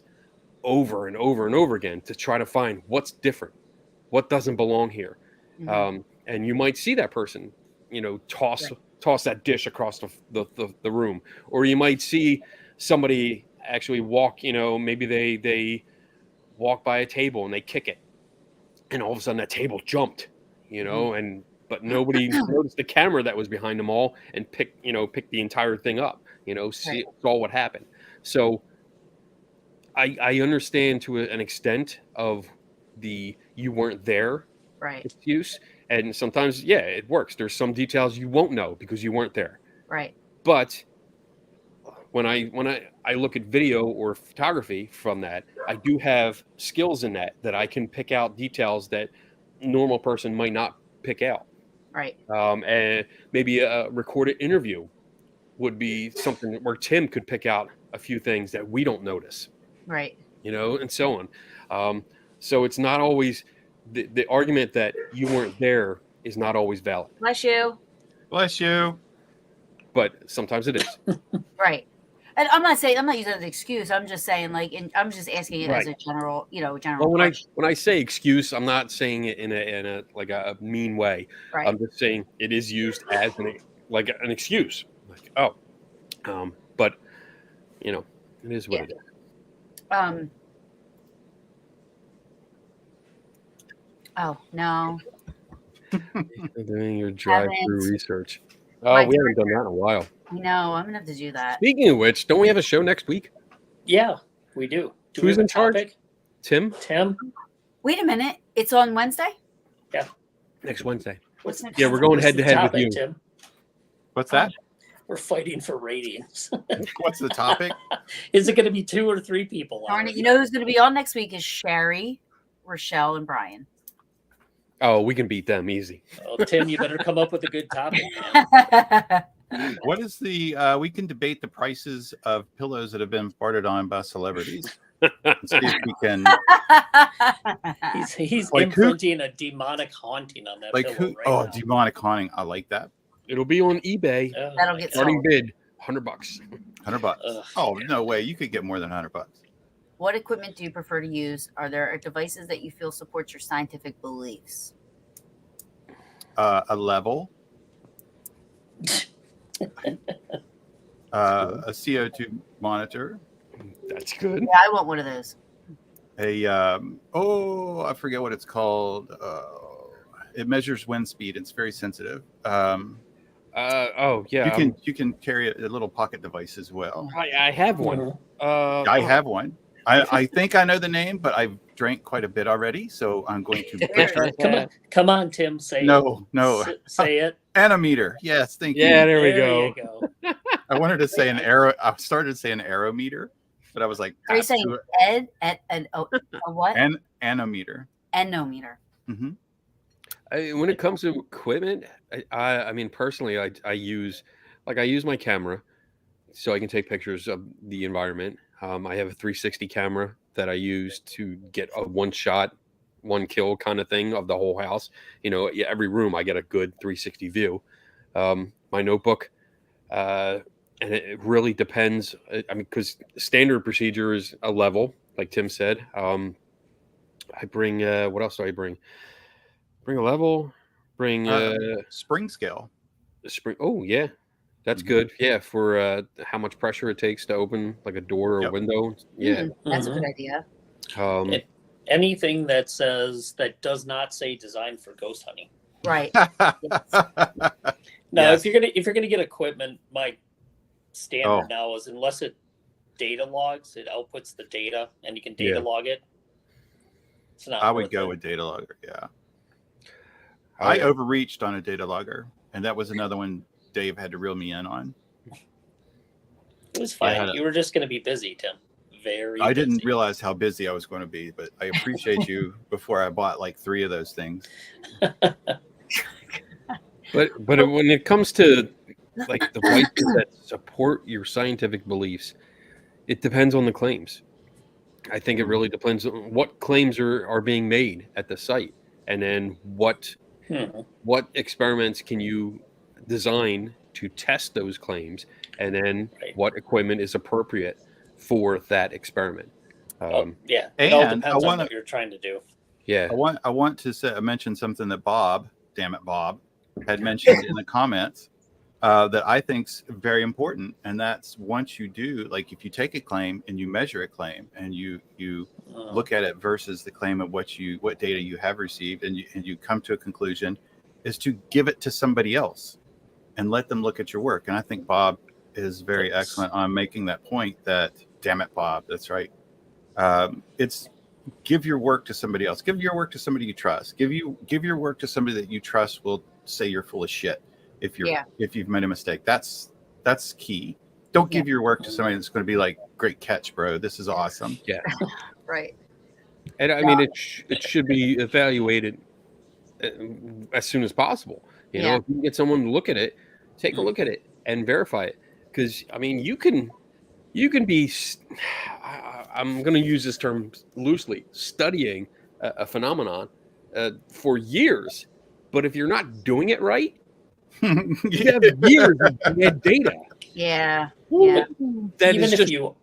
over and over and over again to try to find what's different, what doesn't belong here. Mm-hmm. And you might see that person, you know, toss that dish across the room, or you might see somebody actually walk, you know, maybe they walk by a table and they kick it, and all of a sudden that table jumped, you know, but nobody noticed the camera that was behind them all and picked the entire thing up, you know, saw what happened. So I understand to an extent of the you weren't there excuse. And sometimes, it works. There's some details you won't know because you weren't there. Right. But when I look at video or photography from that, I do have skills in that I can pick out details that a normal person might not pick out. Right. And maybe a recorded interview would be something where Tim could pick out a few things that we don't notice. Right. You know, and so on. So it's not always the argument that you weren't there is not always valid. Bless you. Bless you. But sometimes it is. Right. And I'm not using it as an excuse. I'm just saying, I'm just asking it as a general, general. Well, when I say excuse, I'm not saying it in a like a mean way. Right. I'm just saying it is used as an excuse. Like, but you know, it is what it is. Oh no. Doing your drive-through research. Oh, we haven't done that in a while. I know. I'm gonna have to do that. Speaking of which, don't we have a show next week? Yeah, we do. Who's in charge? Tim? Wait a minute. It's on Wednesday? Yeah. Next Wednesday. We're going head to head with you. Tim? What's that? We're fighting for ratings. What's the topic? Is it going to be 2 or 3 people? Darn it. You know who's going to be on next week is Sherry, Rochelle, and Brian. Oh, we can beat them easy. Oh, Tim, you better come up with a good topic. What is the? We can debate the prices of pillows that have been farted on by celebrities. See if we can. He's Like who- imprinting a demonic haunting on that Like pillow who? right Oh, now. demonic haunting. I like that. It'll be on eBay. Oh, That'll my get God. Starting sold. bid $100. $100. Ugh. Oh no way! You could get more than $100. What equipment do you prefer to use? Are there devices that you feel support your scientific beliefs? A level. A CO2 monitor. That's good. Yeah, I want one of those. I forget what it's called. It measures wind speed. It's very sensitive. Oh yeah. You can carry a little pocket device as well. I have one. I have one. I think I know the name, but I've drank quite a bit already, so I'm going to. Come on, Tim. Say No. Say it. Anometer. Yes, thank you. Yeah, there we There go. you go. I wanted to say an arrow. I started to say an aerometer, but I was like, Are you that's saying too- a what? an anometer. Enometer. Mm-hmm. When it comes to equipment, I mean, personally, I use my camera so I can take pictures of the environment. I have a 360 camera that I use to get a one shot, one kill kind of thing of the whole house. You know, every room I get a good 360 view. My notebook, and it really depends. I mean, because standard procedure is a level, like Tim said. I bring what else do I bring? Bring a level. Bring Spring scale. spring. Oh yeah, that's good. Yeah, for how much pressure it takes to open like a door or a window. Yeah, That's a good idea. Anything that does not say designed for ghost hunting. Right. Now, Yes. if you're gonna get equipment, my standard now is unless it data logs, it outputs the data, and you can data log it. It's not. I would worth go it. with data logger. Yeah. I overreached on a data logger, and that was another one Dave had to reel me in on. It was fine. You were just going to be busy, Tim. I didn't realize how busy I was going to be, but I appreciate you before I bought like 3 of those things. But when it comes to like devices that support your scientific beliefs, it depends on the claims. I think it really depends on what claims are being made at the site, and then what experiments can you design to test those claims, and then what equipment is appropriate for that experiment. Yeah, it and all depends on what you're trying to do. Yeah, I want to mention something that Bob, damn it, Bob, had mentioned in the comments that I think's very important, and that's once you do, like if you take a claim and you measure a claim and you look at it versus the claim of what data you have received, and you come to a conclusion, is to give it to somebody else and let them look at your work. And I think Bob is very excellent on making that point. That damn it, Bob, that's right. It's give your work to somebody else. Give your work to somebody you trust. Give your work to somebody that you trust will say you're full of shit if you've made a mistake. That's key. Don't give your work to somebody that's going to be like, great catch, bro. This is awesome. Yeah. Right. And I mean, it should be evaluated as soon as possible. You know, if you can get someone to look at it, take a look at it and verify it. Because I mean, you can be. I'm going to use this term loosely. Studying a phenomenon for years, but if you're not doing it right, you have years of bad data. Yeah. Yeah. That even is if just, you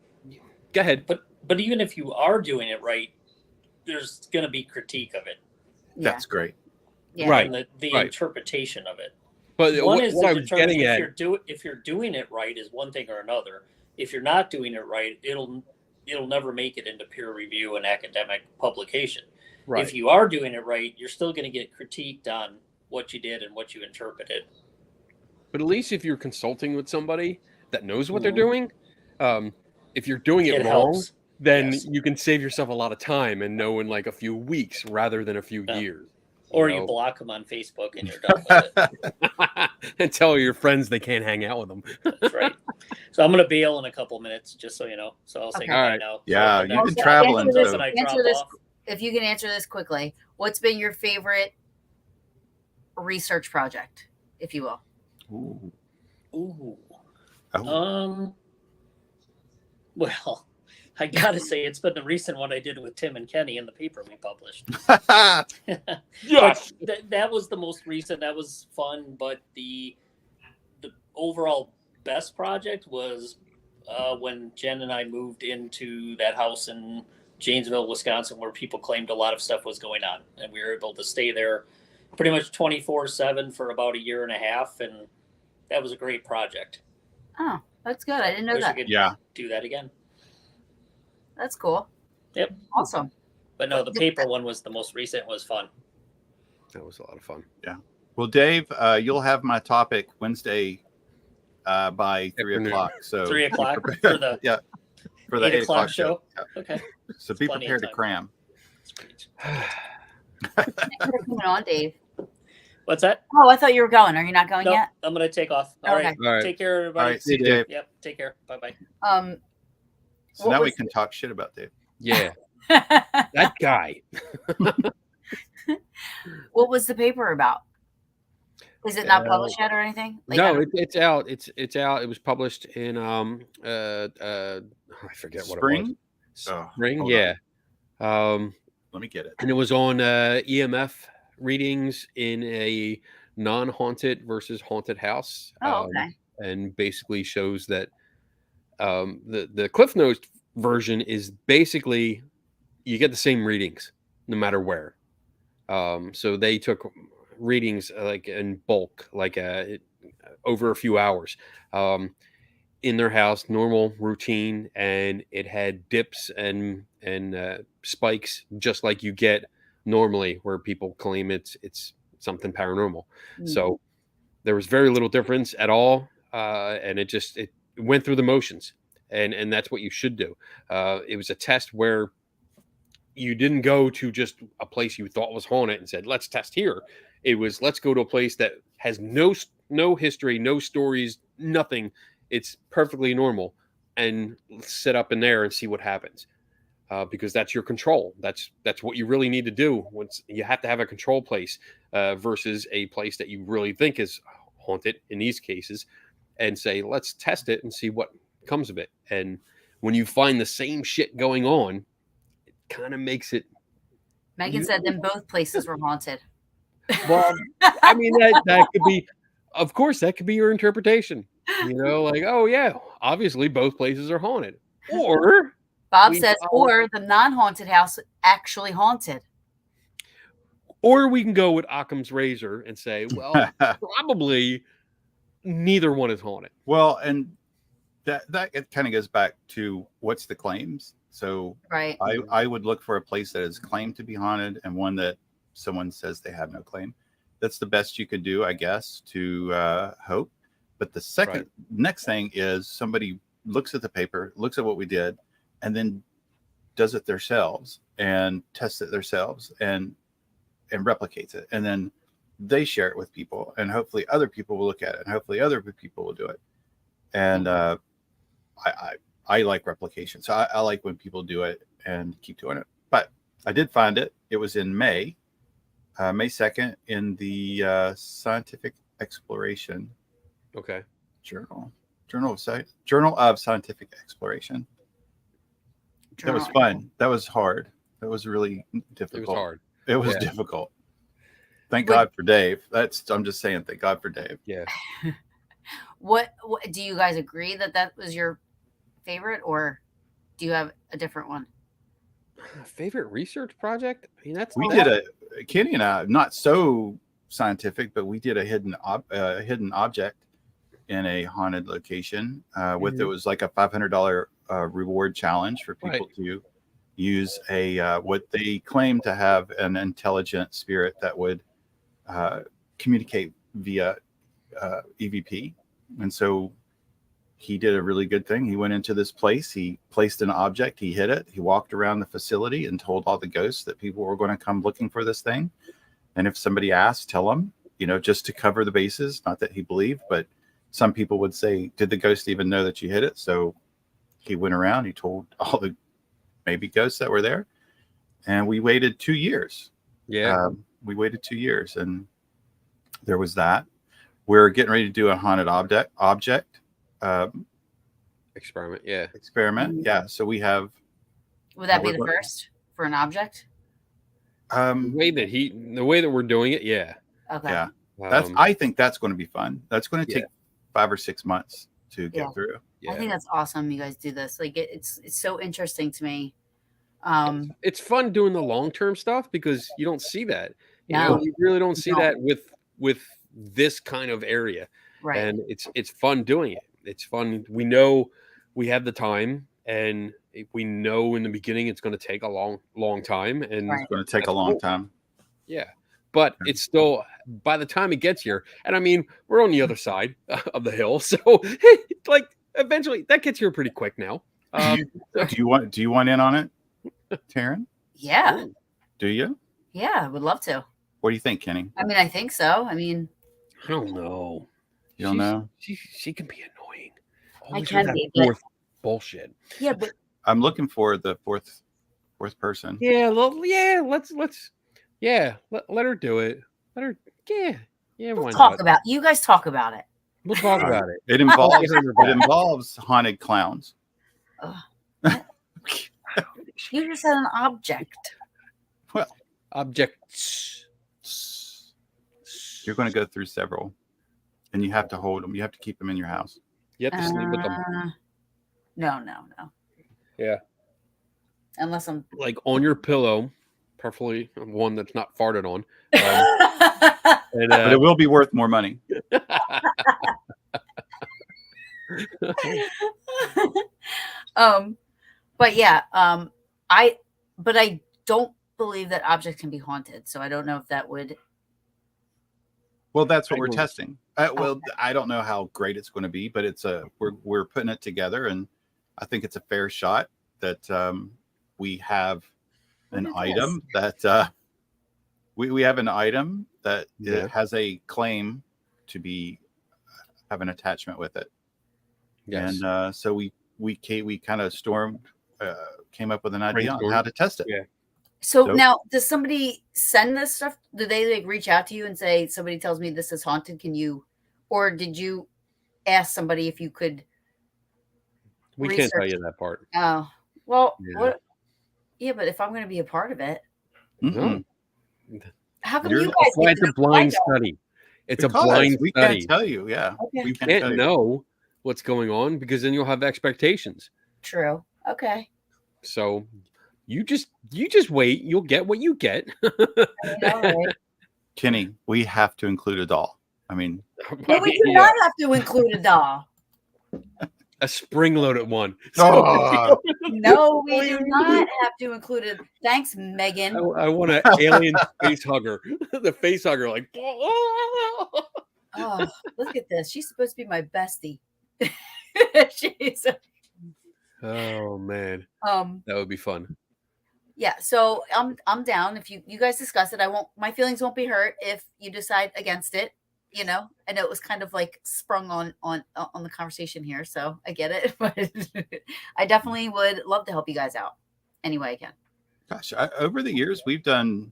go ahead. But even if you are doing it right, there's going to be critique of it. That's great. Yeah. Right. And the interpretation of it. But One what is I to was determine getting at, if you're doing it right is one thing or another. If you're not doing it right, it'll never make it into peer review and academic publication. right. If you are doing it right, you're still going to get critiqued on what you did and what you interpreted. But at least if you're consulting with somebody that knows what they're doing, if you're doing it wrong, helps. then you can save yourself a lot of time and know in like a few weeks rather than a few years. Or you block them on Facebook and you're done with it. And tell your friends they can't hang out with them. That's right. So I'm going to bail in a couple minutes, just so you know. So I'll say goodbye now. Yeah, So you've been traveling. Answer this, if you can answer this quickly. What's been your favorite research project, if you will? Ooh. Ooh. Oh. Well, I gotta say it's been the recent one I did with Tim and Kenny in the paper we published. Yes. But that was the most recent. That was fun. But the overall best project was when Jen and I moved into that house in Janesville, Wisconsin, where people claimed a lot of stuff was going on, and we were able to stay there pretty much 24/7 for about a year and a half, and that was a great project. Oh, that's good. I didn't know Wish that. we could Yeah. do that again. That's cool. Yep. Awesome. But no, the paper one was the most recent. Was fun. That was a lot of fun. Well, Dave, you'll have my topic Wednesday by 3 Afternoon. o'clock. So 3 o'clock for the for the 8 o'clock show. Yeah. Okay. So be Plenty of prepared to time. cram. Thanks for coming on, Dave. What's that? Oh, I thought you were going. Are you not going No, yet? I'm gonna take off. All right. All right. Take care, All everybody. right, see you, Dave. Yep. Take care. Bye bye. So What now we was can talk shit about Dave. Yeah, that guy. What was the paper about? Is it not published yet or anything? Like, No, it's out. It's out. It was published in I forget what it Spring? was. Oh, Spring, hold yeah. Let me get it. And it was on EMF readings in a non-haunted versus haunted house. Oh, okay. And basically shows that the Cliff Notes version is basically you get the same readings no matter where. So they took readings like in bulk, like over a few hours, in their house, normal routine, and it had dips and spikes just like you get normally, where people claim it's something paranormal. So there was very little difference at all, and it went through the motions, and that's what you should do. It was a test where you didn't go to just a place you thought was haunted and said, let's test here. It was, let's go to a place that has no history, no stories, nothing. It's perfectly normal, and sit up in there and see what happens. Because that's your control. That's what you really need to do. Once you have to have a control place versus a place that you really think is haunted in these cases, and say, let's test it and see what comes of it. And when you find the same shit going on, kind of makes it. Megan said then both places were haunted. Well, I mean that could be, of course, that could be your interpretation. You know, like, oh yeah, obviously both places are haunted. Or Bob says, or the non-haunted house actually haunted. Or we can go with Occam's razor and say, well, probably neither one is haunted. Well, and that it kind of goes back to what's the claims. So right, I would look for a place that is claimed to be haunted and one that someone says they have no claim. That's the best you could do, I guess, to hope. But the next thing is somebody looks at the paper, looks at what we did, and then does it themselves and tests it themselves and replicates it. And then they share it with people, and hopefully other people will look at it, and hopefully other people will do it. And I like replication. So I like when people do it and keep doing it. But I did find it. It was in May 2nd in the Scientific Exploration Journal of Scientific Exploration. That was fun. That was hard. That was really difficult. It was hard. It was difficult. Thank God for Dave. I'm just saying, thank God for Dave. Yeah. What do you guys agree that was your favorite, or do you have a different one? Favorite research project? I mean, Kenny and I, not so scientific, but we did a hidden object in a haunted location with it was like a $500 reward challenge for people to use a what they claim to have an intelligent spirit that would communicate via EVP. And so he did a really good thing. He went into this place, he placed an object, he hid it, he walked around the facility and told all the ghosts that people were going to come looking for this thing. And if somebody asked, tell them, just to cover the bases. Not that he believed, but some people would say, did the ghost even know that you hid it? So he went around, he told all the maybe ghosts that were there. And we waited 2 years. Yeah. We waited 2 years, and there was that. We're getting ready to do a haunted object Experiment. Yeah. experiment. Yeah. So we have. Would that be the first for an object? The way that we're doing it, yeah. Okay. Yeah. I think that's going to be fun. That's going to take 5 or 6 months to get through. I think that's awesome. You guys do this. Like it's so interesting to me. It's fun doing the long-term stuff because you don't see that. No. You really don't see that with this kind of area. Right. And it's fun doing it. It's fun. We know we have the time, and we know in the beginning it's going to take a long time, and it's going to take a long time. Yeah. But it's still, by the time it gets here, and I mean, we're on the other side of the hill, so like eventually that gets here pretty quick now. Do you want in on it, Taryn? Yeah. Do you? Yeah, I would love to. What do you think, Kenny? I mean, I think so. I mean, I don't know. You don't know? She can be annoying. I can be. Bullshit. Yeah, but I'm looking for the fourth person. Yeah, let's let her do it. Let her. Yeah. We'll talk about. You guys talk about it. We'll talk about it. It involves haunted clowns. You just said an object. Well, objects. You're going to go through several, and you have to hold them. You have to keep them in your house. You have to sleep with them. No. Yeah. Unless I'm like on your pillow, preferably one that's not farted on. But it will be worth more money. But yeah, I don't believe that objects can be haunted, so I don't know if that would. Well, that's what we're testing. I don't know how great it's going to be, but we're putting it together, and I think it's a fair shot that we have an item that we have an item that has a claim to have an attachment with it. Yes. And so we kind of came up with an idea on how to test it. Yeah. So now, does somebody send this stuff? Do they like reach out to you and say, somebody tells me this is haunted? Can you, or did you ask somebody if you could? We can't tell you that part. Oh, well, what? Yeah, but if I'm going to be a part of it, how come you guys? It's a blind study. It's a blind study. We can't tell you. Yeah, okay. We can't know what's going on because then you'll have expectations. True. Okay. So you just wait. You'll get what you get. Kenny, we have to include a doll. I mean, no, we do not have to include a doll. A spring-loaded one. Oh. No, we do not have to include it. Thanks, Megan. I want an alien face hugger. The face hugger, like. Oh, look at this. She's supposed to be my bestie. Oh man. That would be fun. Yeah, so I'm down. If you guys discuss it, my feelings won't be hurt if you decide against it. You know, I know it was kind of like sprung on the conversation here, so I get it. But I definitely would love to help you guys out any way I can. Gosh, over the years we've kind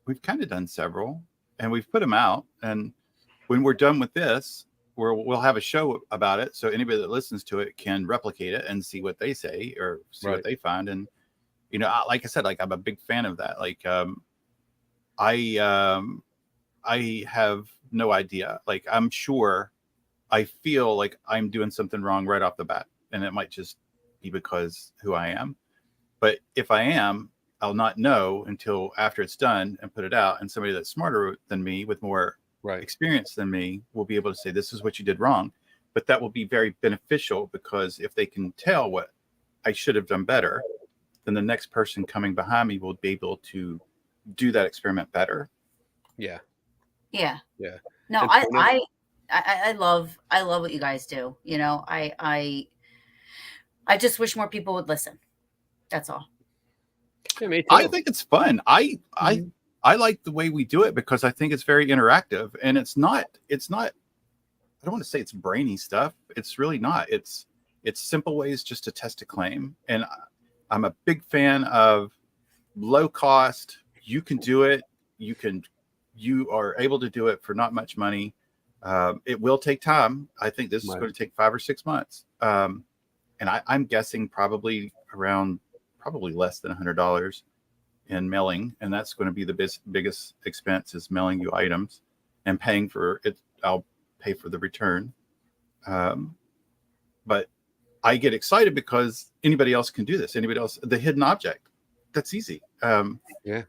of done several, and we've put them out. And when we're done with this, we'll have a show about it, so anybody that listens to it can replicate it and see what they say or see what they find. And you know, like I said, like I'm a big fan of that. Like I have no idea. Like I feel like I'm doing something wrong right off the bat, and it might just be because who I am. But if I am, I'll not know until after it's done and put it out, and somebody that's smarter than me with more experience than me will be able to say, this is what you did wrong. But that will be very beneficial, because if they can tell what I should have done better, then the next person coming behind me will be able to do that experiment better. Yeah. No, I love what you guys do. You know, I just wish more people would listen. That's all. Yeah, me too. I think it's fun. I like the way we do it because I think it's very interactive, and it's not I don't want to say it's brainy stuff. It's really not. It's simple ways just to test a claim. And I'm a big fan of low cost. You can do it. You are able to do it for not much money. It will take time. I think this is Right. going to take 5 or 6 months. And I'm guessing probably less than $100 in mailing. And that's going to be the biggest expense, is mailing you items and paying for it. I'll pay for the return. But I get excited because anybody else can do this. Anybody else, the hidden object, that's easy. Yeah.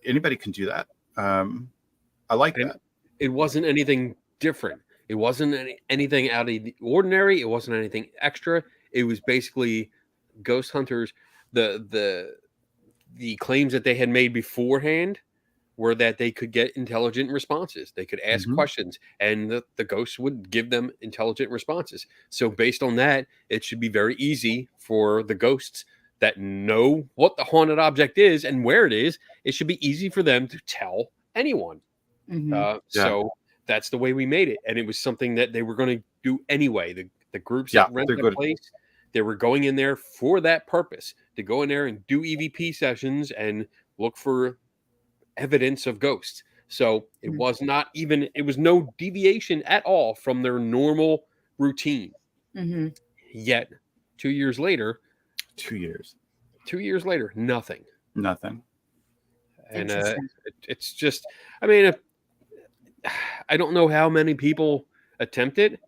Anybody can do that. I like that. It wasn't anything different. It wasn't anything out of the ordinary. It wasn't anything extra. It was basically ghost hunters. The claims that they had made beforehand were that they could get intelligent responses. They could ask questions, and the ghosts would give them intelligent responses. So based on that, it should be very easy for the ghosts that know what the haunted object is and where it is. It should be easy for them to tell anyone. So that's the way we made it. And it was something that they were going to do anyway. The groups that rent the place, they were going in there for that purpose, to go in there and do EVP sessions and look for evidence of ghosts. So it was not even, it was no deviation at all from their normal routine. Yet 2 years later, 2 years. 2 years later, nothing. And it's just, I mean, I don't know how many people attempt it.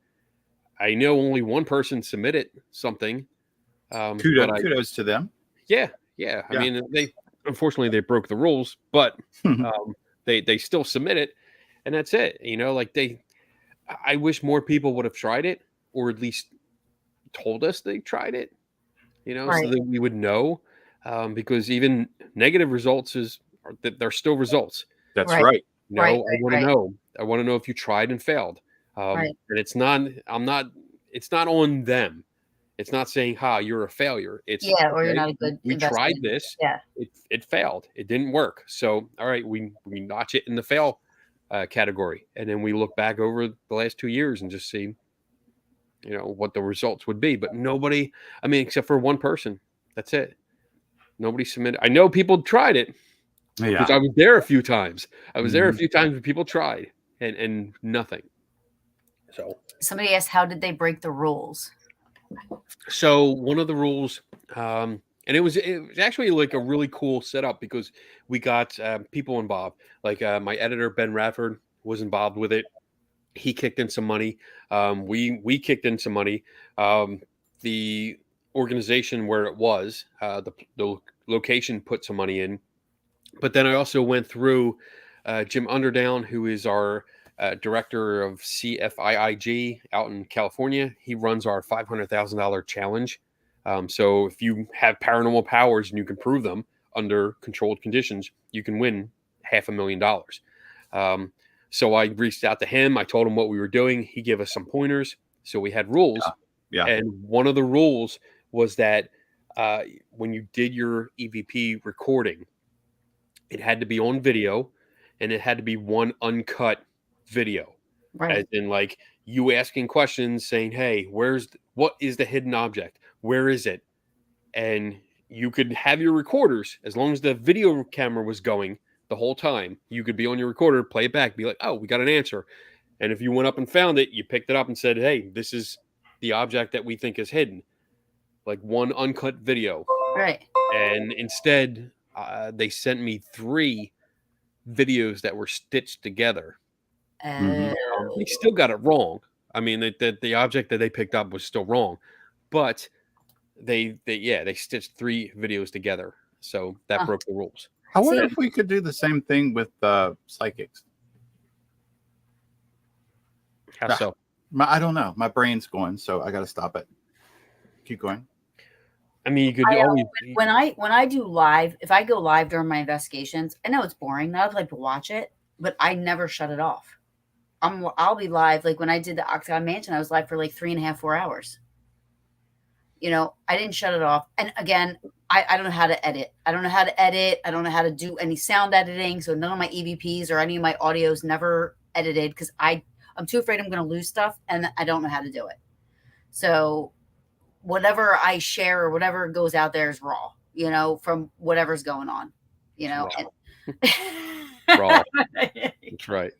I know only one person submitted something. Kudos to them. Yeah. I mean, unfortunately they broke the rules, but they still submit it, and that's it. You know, like I wish more people would have tried it, or at least told us they tried it. You know, so that we would know, because even negative results they're still results. That's right. No, I want to know. I want to know if you tried and failed. And it's not. It's not on them. It's not saying, "You're a failure." It's or you're not a good. We tried this. Yeah, it failed. It didn't work. So, all right, we notch it in the fail category, and then we look back over the last 2 years and just see, you know, what the results would be. But nobody, I mean, except for one person, that's it. Nobody submitted. I know people tried it. Because I was there a few times. When people tried, and nothing. So somebody asked, how did they break the rules? So one of the rules, and it was actually like a really cool setup, because we got people involved. Like my editor, Ben Radford, was involved with it. He kicked in some money. We kicked in some money. The organization where it was, the location, put some money in. But then I also went through Jim Underdown, who is our director of CFIIG out in California. He runs our $500,000 challenge. So if you have paranormal powers and you can prove them under controlled conditions, you can win $500,000. So I reached out to him. I told him what we were doing. He gave us some pointers. So we had rules. And one of the rules was that when you did your EVP recording, it had to be on video, and it had to be one uncut video. As in, like, you asking questions saying, hey, what is the hidden object? Where is it? And you could have your recorders, as long as the video camera was going the whole time, you could be on your recorder, play it back, be like, oh, we got an answer. And if you went up and found it, you picked it up and said, hey, this is the object that we think is hidden. Like, one uncut video. And instead, they sent me 3 videos that were stitched together. They still got it wrong. I mean, the object that they picked up was still wrong, but they stitched 3 videos together. So that broke the rules. I wonder if we could do the same thing with psychics. How so? I don't know. My brain's going, so I got to stop it. Keep going. I mean, you could always. When I do live, if I go live during my investigations, I know it's boring. Not like to watch it, but I never shut it off. I'll be live. Like when I did the Octagon Mansion, I was live for like 3.5, 4 hours. You know, I didn't shut it off. And again, I don't know how to edit. I don't know how to edit. I don't know how to do any sound editing. So none of my EVPs or any of my audios never edited, because I'm too afraid I'm going to lose stuff, and I don't know how to do it. So whatever I share or whatever goes out there is raw, you know, from whatever's going on, you know. Raw. That's right.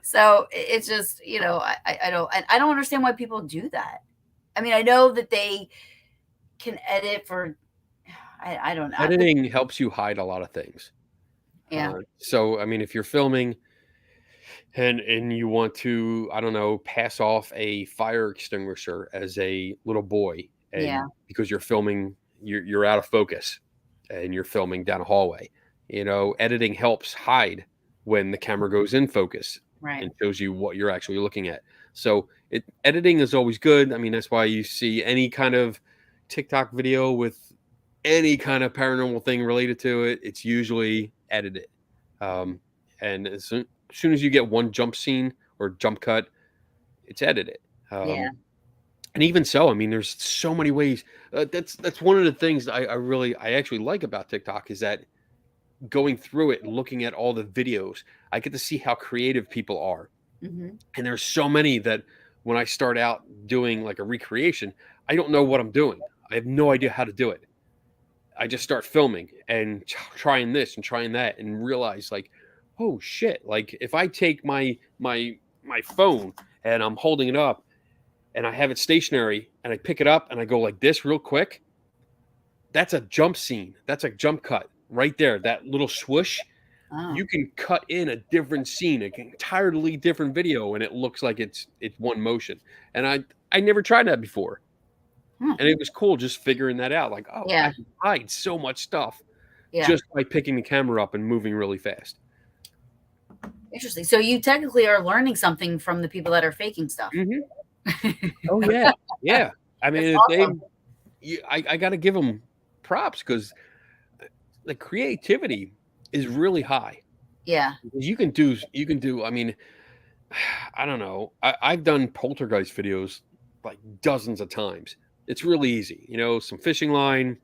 So it's just, I don't understand why people do that. I mean, I know that they can edit for, I don't know. Editing helps you hide a lot of things. Yeah. So, I mean, if you're filming and you want to, I don't know, pass off a fire extinguisher as a little boy, and Yeah. because you're filming, you're out of focus, and you're filming down a hallway. Editing helps hide when the camera goes in focus Right. and shows you what you're actually looking at. So editing is always good. I mean, that's why you see any kind of TikTok video with any kind of paranormal thing related to it, it's usually edited. And as soon as you get one jump scene or jump cut, it's edited. Yeah. And even so, I mean, there's so many ways. That's one of the things I actually like about TikTok is that going through it and looking at all the videos, I get to see how creative people are. Mm-hmm. And there's so many that when I start out doing like a recreation, I don't know what I'm doing. I have no idea how to do it. I just start filming and trying this and trying that and realize like, oh shit, like if I take my phone and I'm holding it up and I have it stationary and I pick it up and I go like this real quick, that's a jump scene. That's a jump cut right there. That little swoosh, you can cut in a different scene, an entirely different video, and it looks like it's one motion. And I never tried that before. And it was cool just figuring that out. Like, I can hide so much stuff just by picking the camera up and moving really fast. Interesting. So you technically are learning something from the people that are faking stuff. Mm-hmm. Oh yeah, yeah. I mean, awesome. I got to give them props because the creativity is really high. Yeah. You can do. I mean, I don't know. I've done poltergeist videos like dozens of times. It's really easy, some fishing line,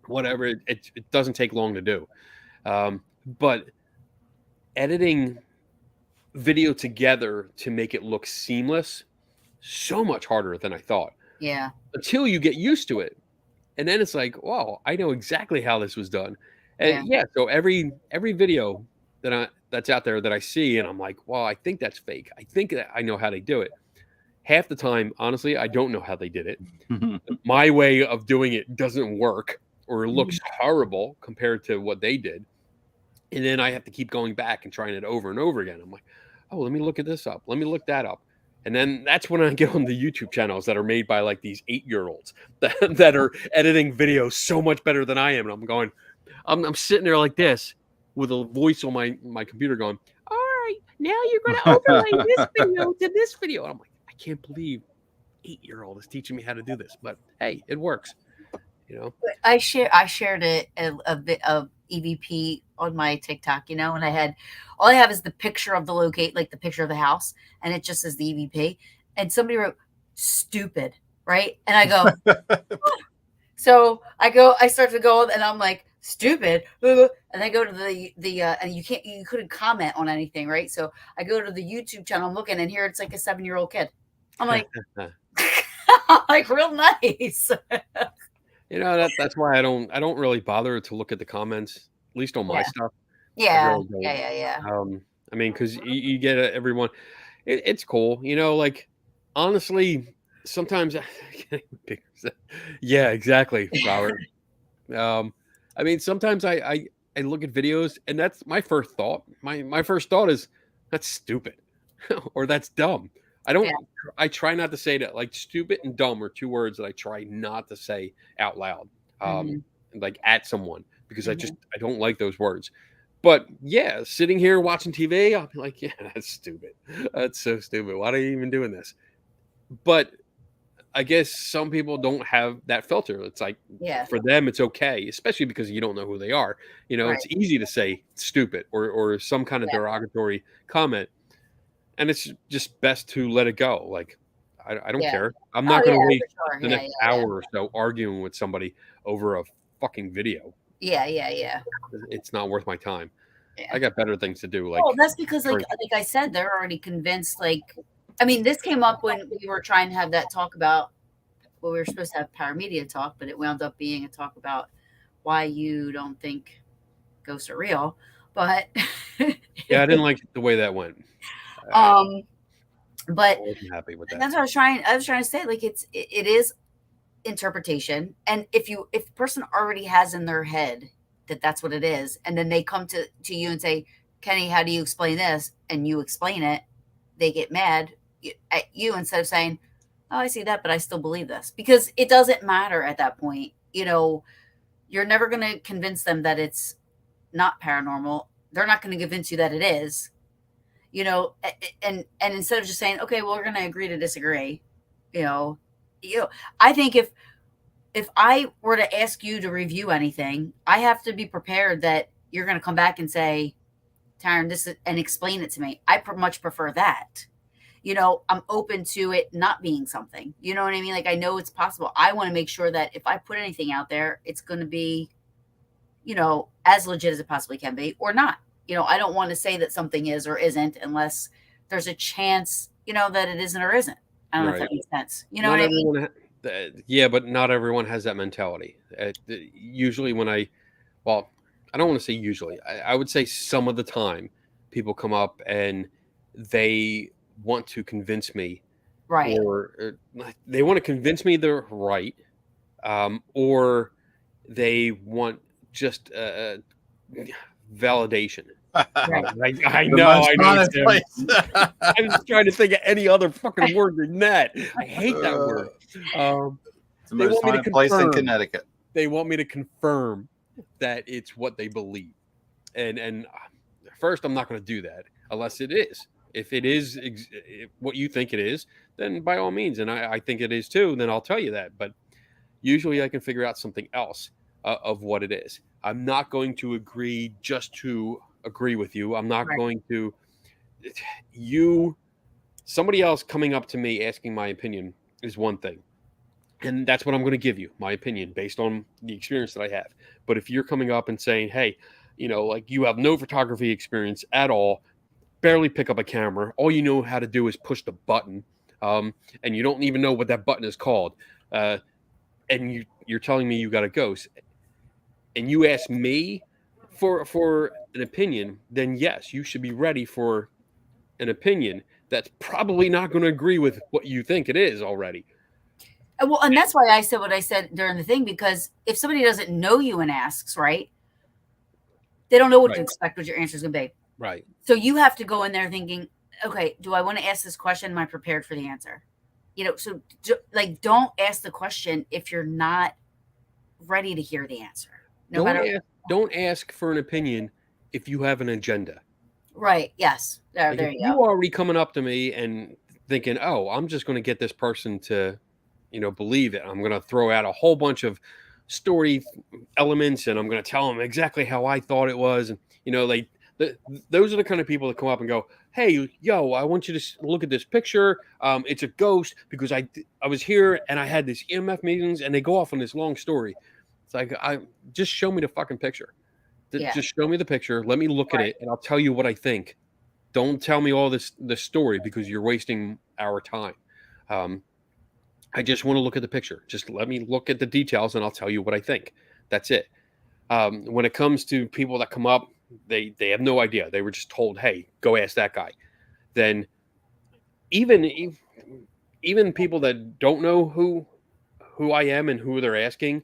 whatever. It doesn't take long to do. But editing video together to make it look seamless, so much harder than I thought. Yeah. Until you get used to it. And then it's like, wow, I know exactly how this was done. And so every video that's out there that I see, and I'm like, well, I think that's fake. I think that I know how they do it. Half the time, honestly, I don't know how they did it. My way of doing it doesn't work or looks horrible compared to what they did. And then I have to keep going back and trying it over and over again. I'm like, oh, let me look at this up. Let me look that up. And then that's when I get on the YouTube channels that are made by like these 8-year-olds that are editing videos so much better than I am. And I'm going, I'm sitting there like this with a voice on my computer going, all right, now you're going to overlay this video to this video. And I'm like, I can't believe 8-year-old is teaching me how to do this, but hey, it works. I shared a bit of EVP on my TikTok, and all I have is the picture of the picture of the house, and it just says the EVP, and somebody wrote stupid, right? And I go, so I start to go, and I'm like, stupid, and I go to the and you couldn't comment on anything, right? So I go to the YouTube channel, I'm looking, and here it's like a 7-year-old kid. I'm like, like real nice. That's why I don't really bother to look at the comments, at least on my stuff. Yeah. Really Yeah. I mean, because you get everyone, it's cool, like honestly, sometimes. Yeah, exactly, Robert. I mean, sometimes I look at videos and that's my first thought. My first thought is that's stupid or that's dumb. I try not to say that. Like stupid and dumb are two words that I try not to say out loud, like at someone, because I don't like those words. But yeah, sitting here watching TV, I'll be like, yeah, that's stupid. That's so stupid. Why are you even doing this? But I guess some people don't have that filter. It's like, for them, it's okay, especially because you don't know who they are. It's easy to say stupid or some kind of derogatory comment. And it's just best to let it go. Like, I don't care. I'm not going to waste the next hour or so arguing with somebody over a fucking video. Yeah. It's not worth my time. Yeah. I got better things to do. Like, that's because, like I said, they're already convinced. Like, I mean, this came up when we were trying to have that talk about. Well, we were supposed to have paramedia talk, but it wound up being a talk about why you don't think ghosts are real. but Yeah, I didn't like the way that went. but I wasn't happy with that. that's what I was trying to say. Like it is interpretation, and if a person already has in their head that that's what it is, and then they come to you and say, Kenny, how do you explain this? And you explain it, they get mad at you instead of saying, oh, I see that, but I still believe this, because it doesn't matter at that point. You're never going to convince them that it's not paranormal. They're not going to convince you that it is, and instead of just saying, okay, well, we're going to agree to disagree, I think if I were to ask you to review anything, I have to be prepared that you're going to come back and say, Taryn, and explain it to me. I much prefer that. I'm open to it not being something. You know what I mean? Like, I know it's possible. I want to make sure that if I put anything out there, it's going to be, as legit as it possibly can be, or not. I don't want to say that something is or isn't unless there's a chance, that it isn't or isn't. I don't know if that makes sense. You know what I mean? Yeah, but not everyone has that mentality. Usually I don't want to say usually. I would say some of the time people come up and they want to convince me, right? Or they want to convince me they're right, or they want just validation. Right. I know. I'm just trying to think of any other fucking word than that. I hate that word. It's the most haunted place in Connecticut. They want me to confirm that it's what they believe, and first, I'm not going to do that unless it is. If it is what you think it is, then by all means, and I think it is too, then I'll tell you that. But usually, I can figure out something else of what it is. I'm not going to agree just to agree with you. I'm not going to. Somebody else coming up to me asking my opinion is one thing. And that's what I'm going to give you, my opinion, based on the experience that I have. But if you're coming up and saying, hey, like you have no photography experience at all, barely pick up a camera, all you know how to do is push the button, and you don't even know what that button is called, and you're telling me you got a ghost, and you ask me for an opinion, then yes, you should be ready for an opinion that's probably not going to agree with what you think it is already. Well, and that's why I said what I said during the thing, because if somebody doesn't know you and asks, right, they don't know what to expect, what your answer is going to be. Right. So you have to go in there thinking, okay, do I want to ask this question? Am I prepared for the answer? So don't ask the question if you're not ready to hear the answer. Don't ask for an opinion if you have an agenda. Right. Yes. There you go. You already coming up to me and thinking, oh, I'm just going to get this person to, believe it. I'm going to throw out a whole bunch of story elements, and I'm going to tell them exactly how I thought it was. And, those are the kind of people that come up and go, hey, yo, I want you to look at this picture. It's a ghost because I was here and I had these EMF meetings, and they go off on this long story. It's like, just show me the fucking picture. Just show me the picture. Let me look at it, and I'll tell you what I think. Don't tell me all this story because you're wasting our time. I just want to look at the picture. Just let me look at the details, and I'll tell you what I think. That's it. When it comes to people that come up, they have no idea. They were just told, hey, go ask that guy. Then even people that don't know who I am and who they're asking,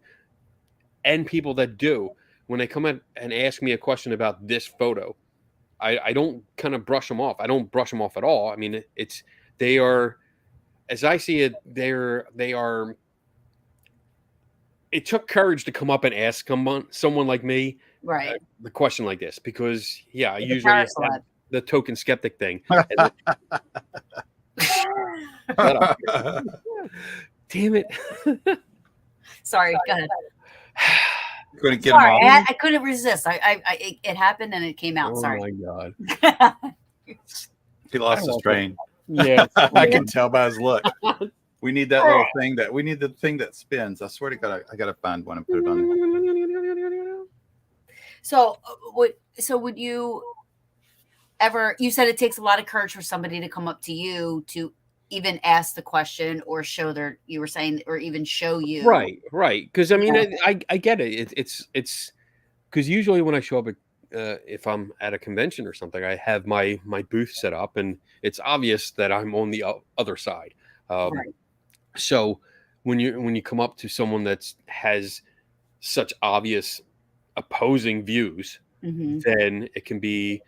and people that do, when they come in and ask me a question about this photo, I don't kind of brush them off. I don't brush them off at all. I mean, they are, as I see it, they are. It took courage to come up and ask someone like me, the question like this, because I usually have the token skeptic thing. Damn it! Sorry, go ahead. Couldn't get sorry, I couldn't resist. It happened and it came out. Oh sorry. My God. He lost his train. Yeah, I can tell by his look. We need that little thing we need the thing that spins. I swear to God, I gotta find one and put it on there. So would you ever? You said it takes a lot of courage for somebody to come up to you to even ask the question or show you were saying, or even show you. Right. Because I mean, I get it. It's because usually when I show up if I'm at a convention or something, I have my booth set up, and it's obvious that I'm on the other side. Right. So when you come up to someone that has such obvious opposing views, then it can be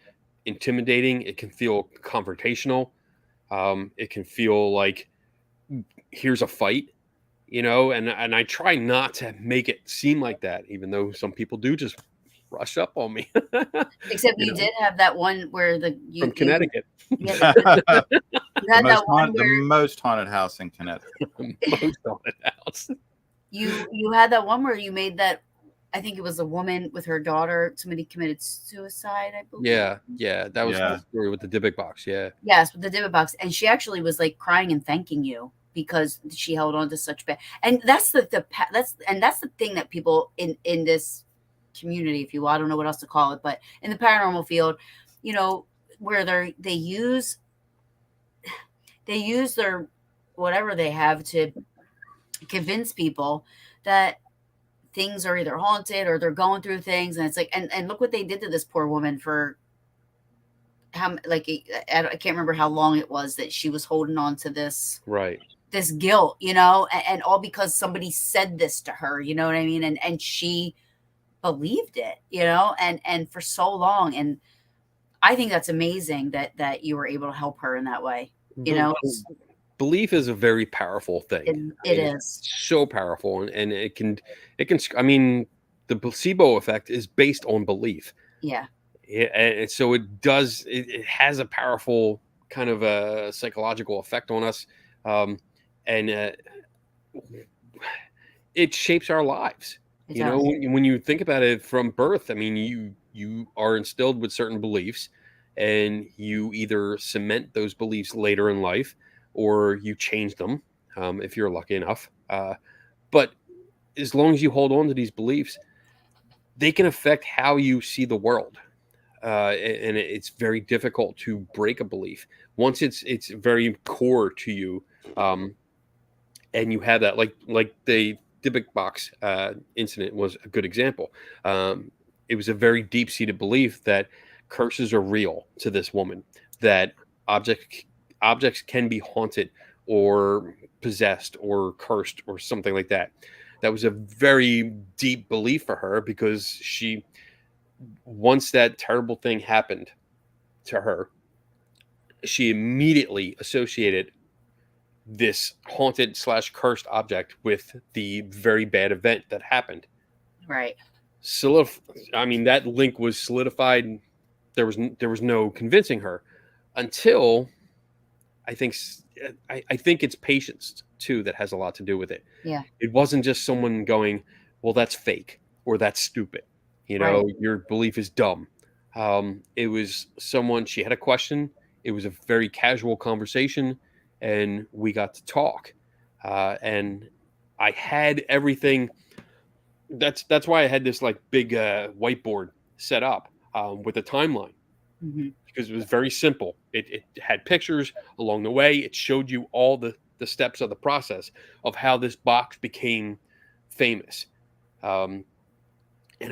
intimidating. It can feel confrontational. It can feel like here's a fight, and I try not to make it seem like that, even though some people do just rush up on me. Except you did have that one where from Connecticut. You had the most haunted house in Connecticut. Most haunted house. You had that one where you made that. I think it was a woman with her daughter. Somebody committed suicide, I believe. Yeah, that was the story with the Dybbuk box. Yeah. Yes, with the Dybbuk box, and she actually was like crying and thanking you because she held on to such bad. And that's the thing that people in this community, if you will, I don't know what else to call it, but in the paranormal field, where they use their whatever they have to convince people that things are either haunted or they're going through things. And it's like, and look what they did to this poor woman for how, like, I can't remember how long it was that she was holding on to this, right, this guilt, and all because somebody said this to her, you know what I mean? And she believed it, and for so long. And I think that's amazing that you were able to help her in that way, Belief is a very powerful thing. It is so powerful, and it can. I mean, the placebo effect is based on belief. Yeah. And so it does. It has a powerful kind of a psychological effect on us, and it shapes our lives. When you think about it from birth, I mean, you are instilled with certain beliefs, and you either cement those beliefs later in life, or you change them if you're lucky enough. But as long as you hold on to these beliefs, they can affect how you see the world. And it's very difficult to break a belief once it's very core to you, and you have that, like the Dybbuk box incident was a good example. It was a very deep-seated belief that curses are real to this woman, that objects can be haunted or possessed or cursed or something like that. That was a very deep belief for her, because once that terrible thing happened to her, she immediately associated this haunted / cursed object with the very bad event that happened. Right. I mean, that link was solidified. There was no convincing her until I think it's patience too that has a lot to do with it. Yeah. It wasn't just someone going, well, that's fake or that's stupid. Right. Your belief is dumb. It was someone, she had a question. It was a very casual conversation, and we got to talk. And I had everything. That's why I had this like big whiteboard set up with a timeline. Mm-hmm. Because it was very simple. It had pictures along the way. It showed you all the steps of the process of how this box became famous. And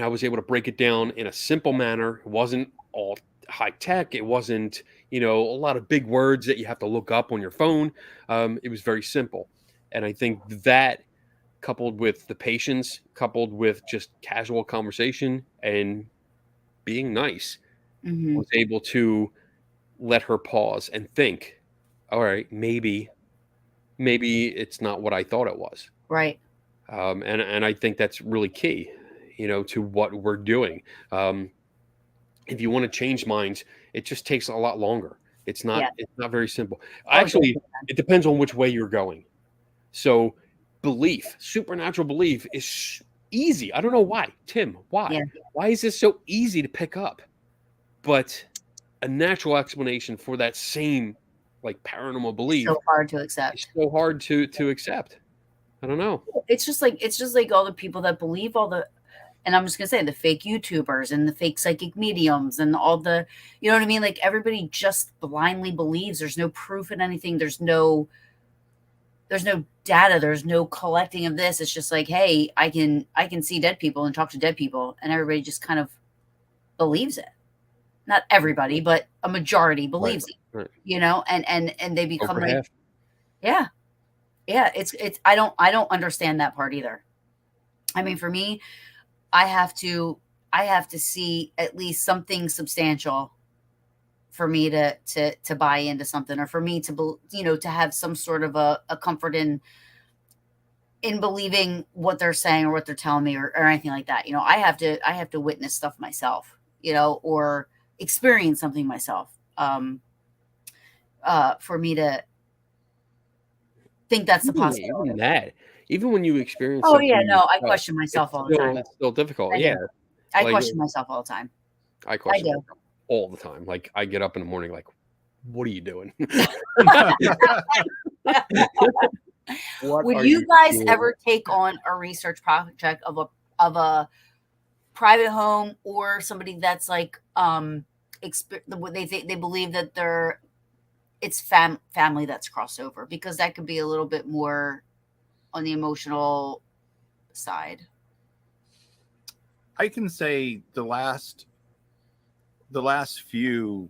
I was able to break it down in a simple manner. It wasn't all high tech. It wasn't, a lot of big words that you have to look up on your phone. It was very simple. And I think that, coupled with the patience, coupled with just casual conversation and being nice, was able to let her pause and think, all right, maybe it's not what I thought it was. Right. And I think that's really key, to what we're doing. If you want to change minds, it just takes a lot longer. It's not very simple. Actually, it depends on which way you're going. So supernatural belief is easy. I don't know why. Tim, why? Yeah. Why is this so easy to pick up? But a natural explanation for that same like paranormal belief, so hard to accept. It's so hard to accept. I don't know. It's just like all the people that believe and I'm just gonna say the fake YouTubers and the fake psychic mediums and all the, you know what I mean? Like everybody just blindly believes. There's no proof in anything. There's no data. There's no collecting of this. It's just like, hey, I can see dead people and talk to dead people, and everybody just kind of believes it. Not everybody, but a majority believes it. Right. You know, and they become Over like, half. yeah, it's I don't understand that part either. I mean, for me, I have to see at least something substantial for me to buy into something, or for me to to have some sort of a comfort in believing what they're saying or what they're telling me, or anything like that. I have to witness stuff myself, or experience something myself, for me to think that's the possibility. Even that, even when you experience Oh something yeah, no, I yourself, question myself all the time. it's still difficult. I do. Yeah, I like question myself all the time. I question do. myself all the time. Like I get up in the morning, like, what are you doing? What Would are you guys doing? ever take on a research project of a private home, or somebody that's like they believe that it's family that's crossed over, because that could be a little bit more on the emotional side? I can say the last few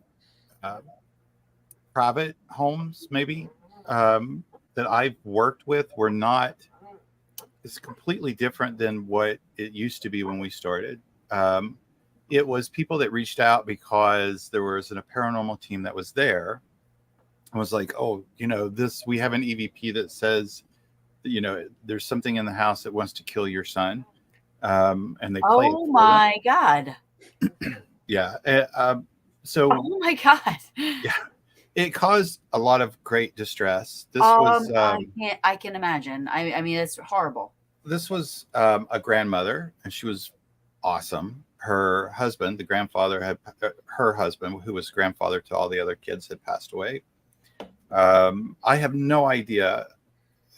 private homes, maybe, that I've worked with were not. It's completely different than what it used to be when we started. It was people that reached out because there was a paranormal team that was there and was like, oh, we have an EVP that says, there's something in the house that wants to kill your son. And they play it Oh for my God. Yeah. So, Oh my God. yeah, it caused a lot of great distress. This was I can imagine. I mean, it's horrible. This was a grandmother, and she was awesome. Her husband, the grandfather, her husband, who was grandfather to all the other kids, had passed away. I have no idea.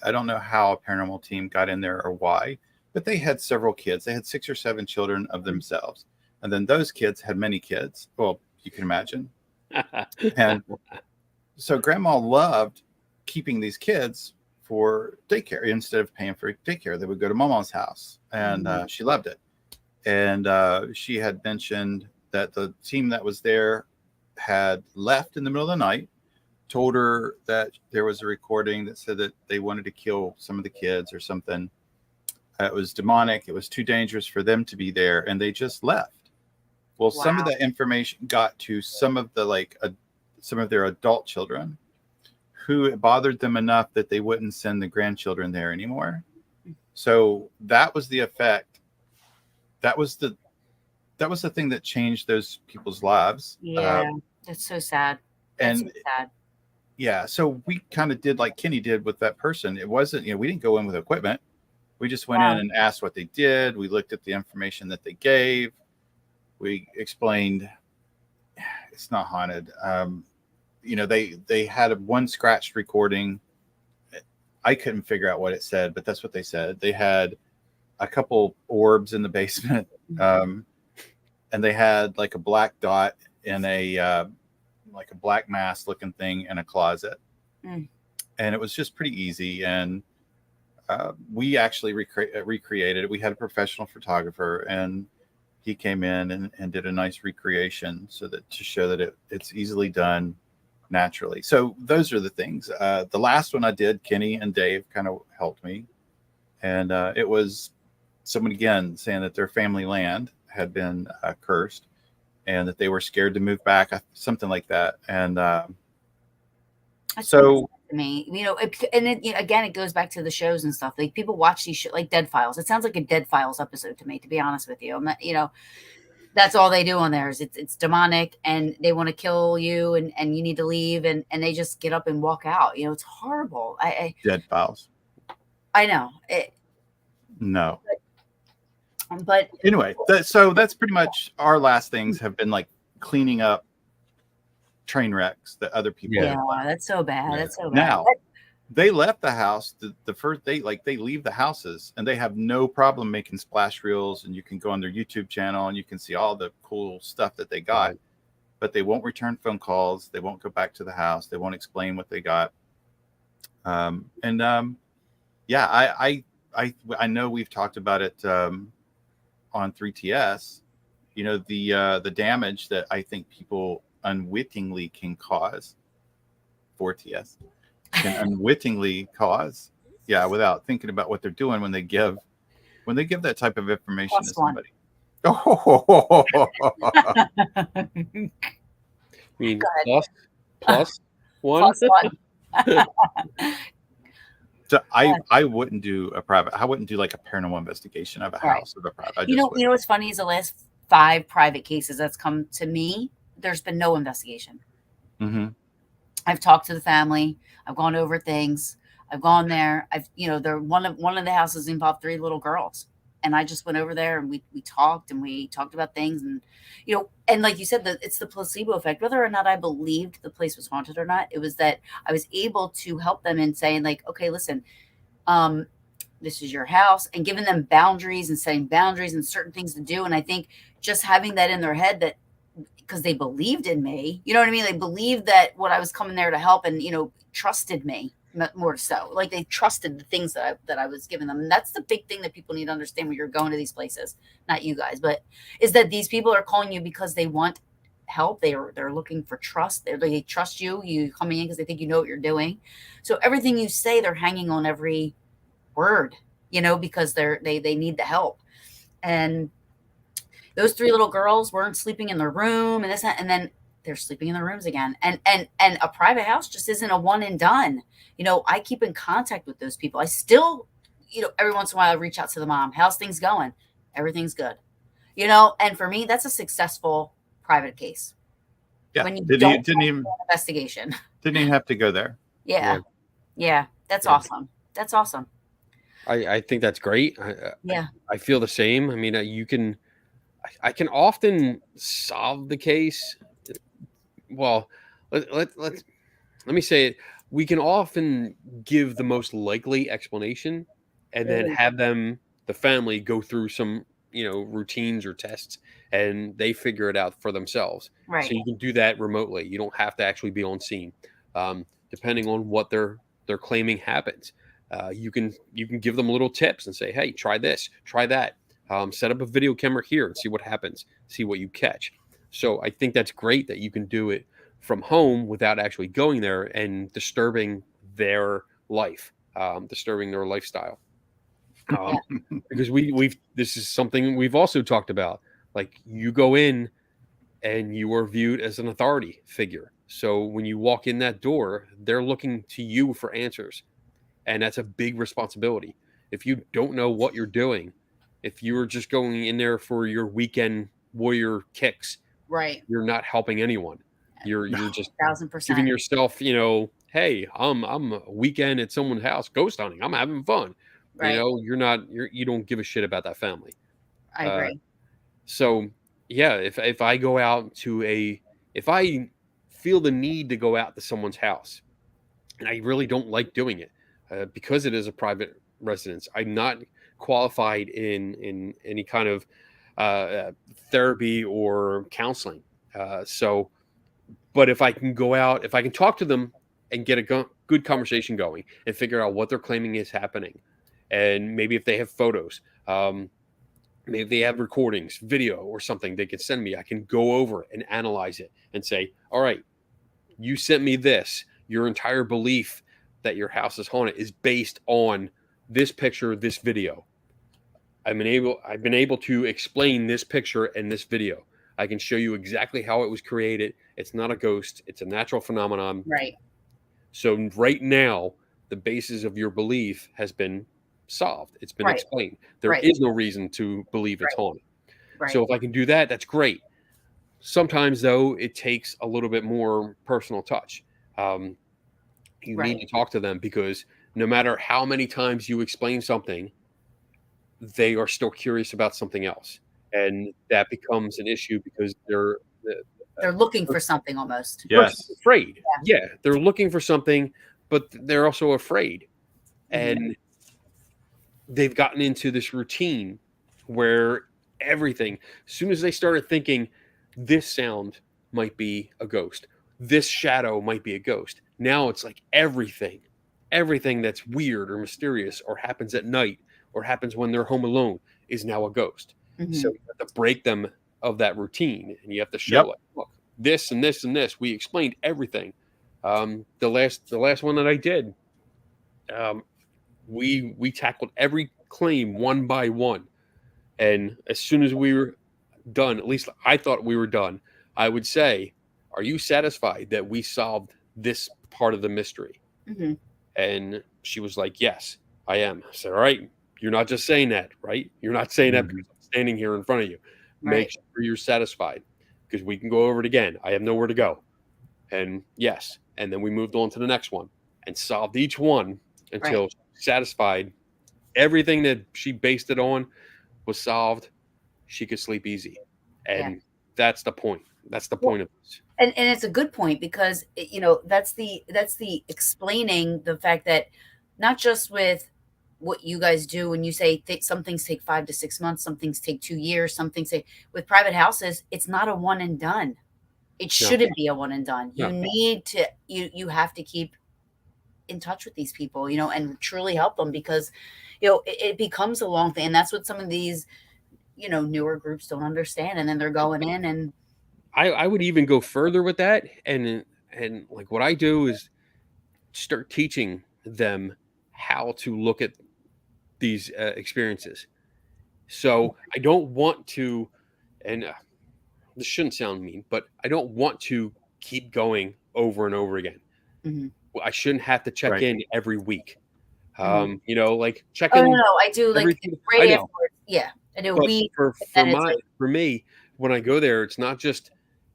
I don't know how a paranormal team got in there or why, but they had several kids. They had 6 or 7 children of themselves. And then those kids had many kids. Well, you can imagine. And so grandma loved keeping these kids for daycare. Instead of paying for daycare, they would go to mama's house, and she loved it. And she had mentioned that the team that was there had left in the middle of the night, told her that there was a recording that said that they wanted to kill some of the kids or something. It was demonic. It was too dangerous for them to be there, and they just left. Well, Wow. Some of that information got to some of the some of their adult children, who it bothered them enough that they wouldn't send the grandchildren there anymore. So that was the effect. That was the thing that changed those people's lives. Yeah, that's so sad. That's so sad. Yeah, so we kind of did like Kenny did with that person. It wasn't, we didn't go in with equipment. We just went in and asked what they did. We looked at the information that they gave. We explained it's not haunted. They had one scratched recording. I couldn't figure out what it said, but that's what they said. They had a couple orbs in the basement, and they had like a black dot in a like a black mass looking thing in a closet. And it was just pretty easy. And we actually recreated it. We had a professional photographer, and he came in and did a nice recreation to show that it's easily done naturally. So those are the things. The last one I did, Kenny and Dave kind of helped me. And it was someone, again, saying that their family land had been cursed and that they were scared to move back, something like that. And so... to me, again, it goes back to the shows and stuff. Like, people watch these like Dead Files. It sounds like a Dead Files episode to me, to be honest with you. That's all they do on there is it's demonic, and they want to kill you, and you need to leave, and they just get up and walk out. It's horrible. Dead Files. I know it. No. But anyway, so that's pretty much our last things have been like cleaning up train wrecks that other people have. That's so bad. That's so bad. Now they left the house the first day. Like, they leave the houses and they have no problem making splash reels, and you can go on their YouTube channel and you can see all the cool stuff that they got, but they won't return phone calls. They won't go back to the house. They won't explain what they got. I know we've talked about it on 3TS, you know, the damage that I think people unwittingly can cause. 4TS can unwittingly cause, without thinking about what they're doing when they give that type of information to somebody. I mean, plus one. Plus one. So I wouldn't do I wouldn't do like a paranormal investigation of a house of a private. You know what's funny is the last 5 private cases that's come to me, there's been no investigation. Mm-hmm. I've talked to the family. I've gone over things. I've gone there. One of the houses involved 3 little girls, and I just went over there and we talked about things, and and like you said, it's the placebo effect. Whether or not I believed the place was haunted or not, it was that I was able to help them in saying like, okay, listen, this is your house, and giving them boundaries and setting boundaries and certain things to do. And I think just having that in their head, that because they believed in me, you know what I mean? They believed that what I was coming there to help, and, trusted me more so. Like they trusted the things that I was giving them. And that's the big thing that people need to understand when you're going to these places, not you guys, but is that these people are calling you because they want help. They're looking for trust. They trust you. You coming in because they think you know what you're doing. So everything you say, they're hanging on every word, because they need the help. And those 3 little girls weren't sleeping in their room and this, and then they're sleeping in their rooms again. And a private house just isn't a one and done. I keep in contact with those people. I still, every once in a while I reach out to the mom. How's things going? Everything's good. And for me, that's a successful private case. Yeah. When you didn't even investigation. Didn't even have to go there. Yeah. That's awesome. That's awesome. I think that's great. I feel the same. I mean, I can often solve the case. Well, let me say it. We can often give the most likely explanation and then have the family go through some, routines or tests, and they figure it out for themselves. Right. So you can do that remotely. You don't have to actually be on scene. Depending on what they're claiming happens. You can give them little tips and say, hey, try this, try that. Set up a video camera here and see what happens, see what you catch. So I think that's great that you can do it from home without actually going there and disturbing their life, disturbing their lifestyle. Because this is something we've also talked about. Like you go in and you are viewed as an authority figure. So when you walk in that door, they're looking to you for answers. And that's a big responsibility. If you don't know what you're doing, if you're just going in there for your weekend warrior kicks, right, you're not helping anyone. You're just 1,000% giving yourself, hey, I'm a weekend at someone's house ghost hunting. I'm having fun. Right. You don't give a shit about that family. I agree. So yeah, if I go out to if I feel the need to go out to someone's house, and I really don't like doing it because it is a private residence, I'm not qualified in any kind of therapy or counseling. But if I can go out, if I can talk to them and get a good conversation going and figure out what they're claiming is happening, and maybe if they have photos, maybe they have recordings, video or something they could send me, I can go over and analyze it and say, all right, you sent me this. Your entire belief that your house is haunted is based on this picture, this video. I've been able to explain this picture and this video. I can show you exactly how it was created. It's not a ghost. It's a natural phenomenon. Right. So right now, the basis of your belief has been solved. It's been explained. There is no reason to believe it's haunted. Right. So if I can do that, that's great. Sometimes, though, it takes a little bit more personal touch. You need to talk to them because no matter how many times you explain something, they are still curious about something else. And that becomes an issue because they're looking for something almost. Yes. Afraid. Yeah, they're looking for something, but they're also afraid. And they've gotten into this routine where everything, as soon as they started thinking this sound might be a ghost, this shadow might be a ghost, now it's like everything that's weird or mysterious or happens at night or happens when they're home alone is now a ghost. So you have to break them of that routine, and you have to show Yep. like, look, this and this and this. We explained everything. The last one that I did, we tackled every claim one by one, and as soon as we were done, at least I thought we were done, I would say, "Are you satisfied that we solved this part of the mystery?" Mhm. And she was like, "Yes, I am." I said, "All right, you're not just saying that, right? You're not saying that because I'm standing here in front of you. Make Right. sure you're satisfied because we can go over it again. I have nowhere to go." And yes, and then we moved on to the next one and solved each one until satisfied. Everything that she based it on was solved. She could sleep easy, and that's the point. That's the point of this. And it's a good point because that's the explaining the fact that not just with what you guys do when you say some things take 5 to 6 months, some things take 2 years, some things take with private houses, it's not a one and done. It shouldn't be a one and done. You need to you have to keep in touch with these people, and truly help them because it becomes a long thing, and that's what some of these newer groups don't understand, and then they're going in and I would even go further with that, and like what I do is start teaching them how to look at these experiences. So I don't want to, and this shouldn't sound mean, but I don't want to keep going over and over again. Well, I shouldn't have to check in every week. Like check in. no, I do like right afterwards. Yeah, I do. For me, when I go there, it's not just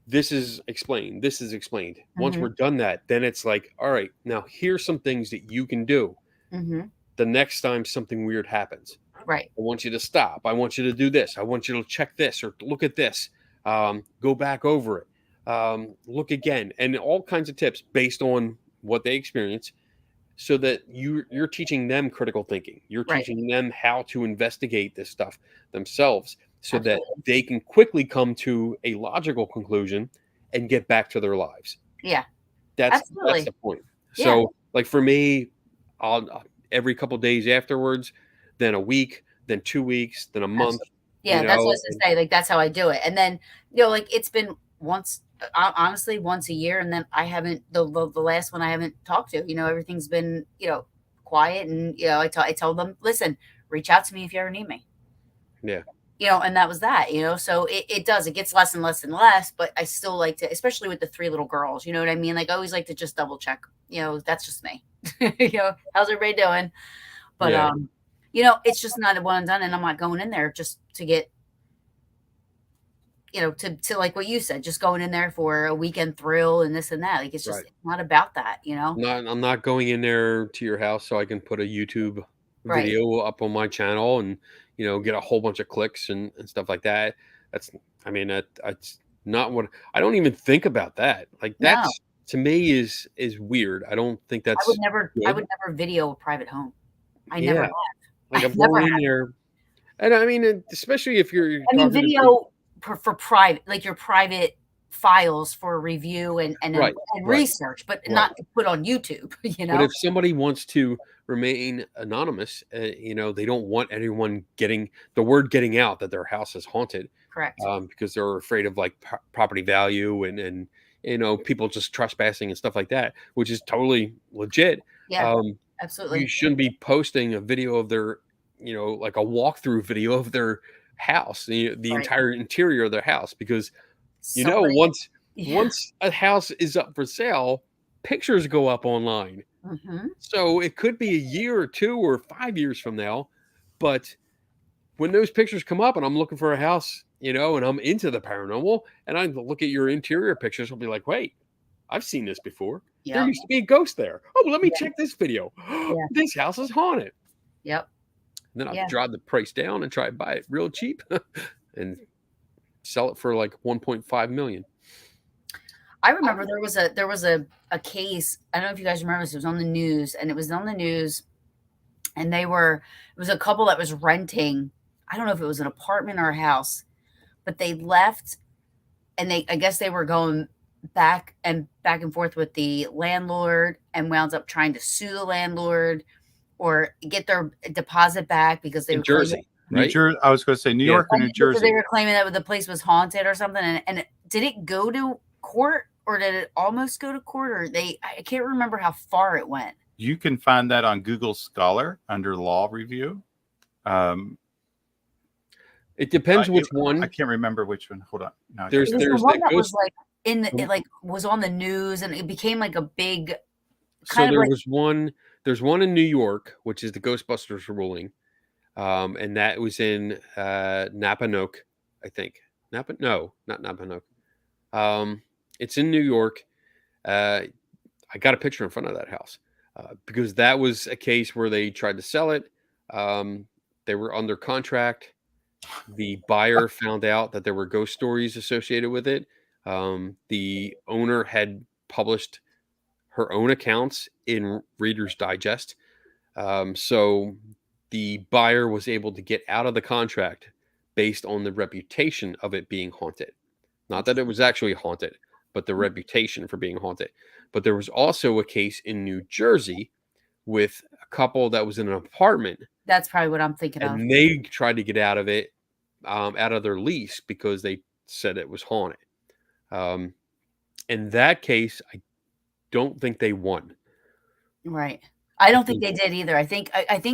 this is explained. This is explained. Once we're done that, then it's like, all right, now here's some things that you can do. The next time something weird happens, right? I want you to stop. I want you to do this. I want you to check this or look at this. Go back over it. Look again, and all kinds of tips based on what they experience, so that you're teaching them critical thinking. You're teaching them how to investigate this stuff themselves, so that they can quickly come to a logical conclusion and get back to their lives. Yeah, that's the point. So, like for me, I'll every couple of days afterwards, then a week, then 2 weeks, then a month. Yeah, that's what I was gonna say. Like that's how I do it, and then like it's been honestly once a year, and then I haven't the last one I haven't talked to. Everything's been quiet, and I tell them, listen, reach out to me if you ever need me. Yeah. And that was that. So it gets less and less and less, but I still like to, especially with the 3 little girls. You know what I mean? Like I always like to just double check. That's just me. How's everybody doing? But it's just not a one and done, and I'm not going in there just to get. To like what you said, just going in there for a weekend thrill and this and that. Like, it's just it's not about that, I'm not going in there to your house so I can put a YouTube video up on my channel and, get a whole bunch of clicks and stuff like that. That's not what I don't even think about that. Like that's to me is weird. I don't think that's I would never video a private home. I never have. Like I'm going in there. And I mean, especially if you're video for private, like your private files for review and research, but not to put on YouTube. But if somebody wants to remain anonymous, they don't want anyone getting the word getting out that their house is haunted. Correct. Because they're afraid of like property value and people just trespassing and stuff like that, which is totally legit. Yeah, absolutely. You shouldn't be posting a video of their, like a walkthrough video of their house, the entire interior of their house, because once a house is up for sale, pictures go up online. So it could be a year or 2 or 5 years from now, but when those pictures come up and I'm looking for a house, and I'm into the paranormal and I look at your interior pictures, I'll be like, wait, I've seen this before. There used to be a ghost there. Oh, well, let me check this video. This house is haunted. Yep. And then I'll drive the price down and try to buy it real cheap and sell it for like 1.5 million. I remember there was a case. I don't know if you guys remember this. It was on the news, and it was a couple that was renting. I don't know if it was an apartment or a house, but they left, and I guess they were going back and forth with the landlord, and wound up trying to sue the landlord or get their deposit back because they in Jersey. right? New Jersey. I was going to say New York or New Jersey. They were claiming that the place was haunted or something. And did it go to court, or did it almost go to court, or I can't remember how far it went. You can find that on Google Scholar under law review. It depends which one. I can't remember which one. Hold on. No, there's the one that was like it like was on the news, and it became like a big kind of like, there's one in New York, which is the Ghostbusters ruling. And that was in Napanoke, I think. No, not Napanoke. It's in New York. I got a picture in front of that house because that was a case where they tried to sell it. They were under contract. The buyer found out that there were ghost stories associated with it. The owner had published her own accounts in Reader's Digest. So the buyer was able to get out of the contract based on the reputation of it being haunted. Not that it was actually haunted, but the reputation for being haunted. But there was also a case in New Jersey with a couple that was in an apartment. That's probably what I'm thinking of. And they tried to get out of it, out of their lease, because they said it was haunted. In that case, I don't think they won. Right. I don't think they did either. I think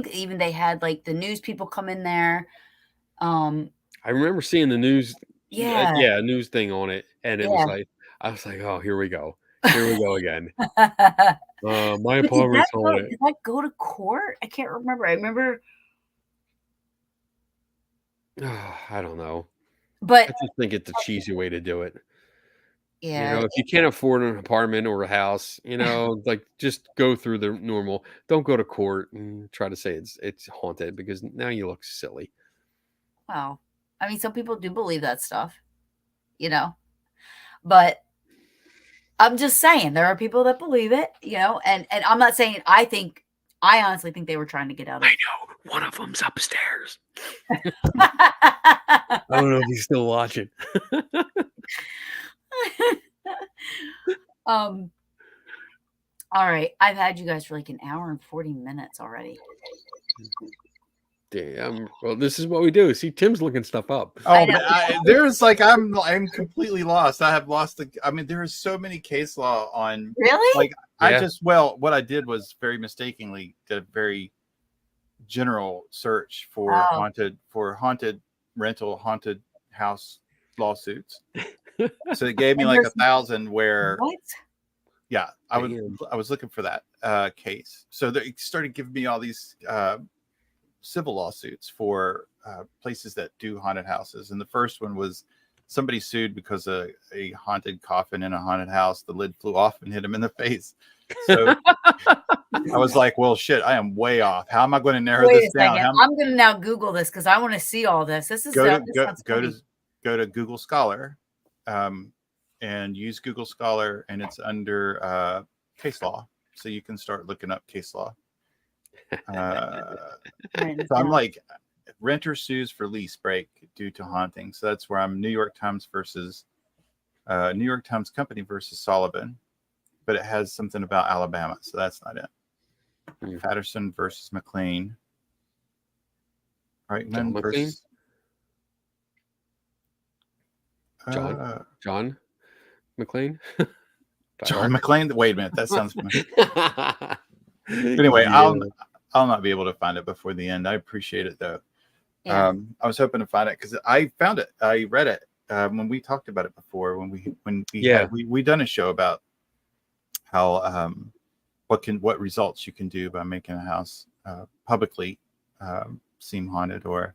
even they had like the news people come in there. I remember seeing the news. Yeah. A news thing on it. And it was like, I was like, oh, here we go. Here we go again. My apartment's on it. Did that go to court? I can't remember. I remember. I don't know. But I just think it's a cheesy way to do it. Yeah. If you can't afford an apartment or a house, like just go through the normal. Don't go to court and try to say it's haunted, because now you look silly. Wow. I mean, some people do believe that stuff, but I'm just saying there are people that believe it, and I'm not saying I honestly think they were trying to get out of it. I know. One of them's upstairs. I don't know if he's still watching. All right. I've had you guys for like an hour and 40 minutes already. Damn. Well, this is what we do. See, Tim's looking stuff up. Oh, there's like I'm completely lost. I have lost there is so many case law on. Really? Like what I did was very mistakenly did a very general search for haunted rental, haunted house lawsuits. So it gave me like 1,000 where. What? Yeah, I was looking for that case. So they started giving me all these civil lawsuits for places that do haunted houses. And the first one was somebody sued because a haunted coffin in a haunted house, the lid flew off and hit him in the face. So I was like, well, shit, I am way off. How am I going to narrow this down? I'm going to now Google this because I want to see all this. This is go to Google Scholar. And use Google Scholar, and it's under case law, so you can start looking up case law. So I'm like, renter sues for lease break due to haunting. So that's where I'm. New York Times Company versus Sullivan, but it has something about Alabama, so that's not it. Patterson versus McLean. Right, versus John McLean? John McLean? Wait a minute, that sounds familiar. Anyway, I'll not be able to find it before the end. I appreciate it though. Yeah. I was hoping to find it because I found it. I read it when we talked about it before. When we done a show about how what results you can do by making a house publicly seem haunted or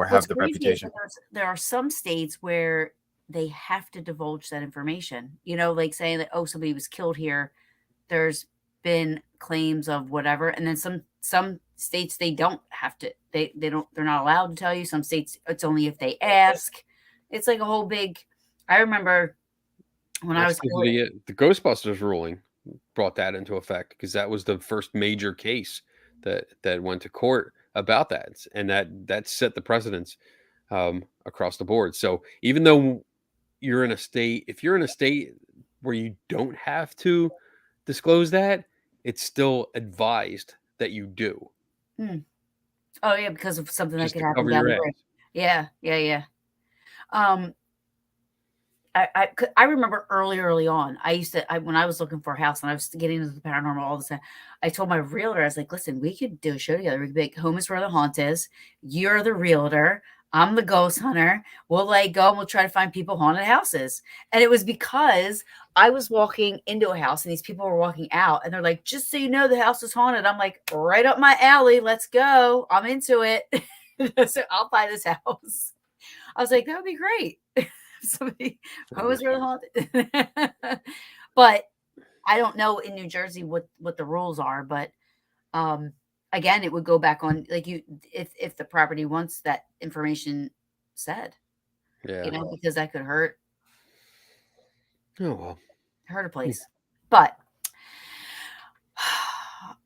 have the reputation. There are some states where they have to divulge that information, like saying that, somebody was killed here. There's been claims of whatever. And then some states, they don't have to, they're not allowed to tell you. Some states, it's only if they ask. It's like a whole big, I remember when I was the Ghostbusters ruling brought that into effect, because that was the first major case that went to court about that, and that set the precedence across the board. So even though if you're in a state where you don't have to disclose that, it's still advised that you do. Oh yeah, because of something that Just could to happen cover down your the ass. road. Yeah. I remember early on, when I was looking for a house and I was getting into the paranormal all the time, I told my realtor, I was like, listen, we could do a show together. We could be like, home is where the haunt is. You're the realtor. I'm the ghost hunter. We'll like go and we'll try to find people haunted houses. And it was because I was walking into a house and these people were walking out and they're like, just so you know, the house is haunted. I'm like, right up my alley. Let's go. I'm into it. So I'll buy this house. I was like, that would be great. Somebody was really haunted. But I don't know in New Jersey what the rules are, but again, it would go back on like you if the property wants that information said. Yeah. Because that could hurt Oh well. a place. But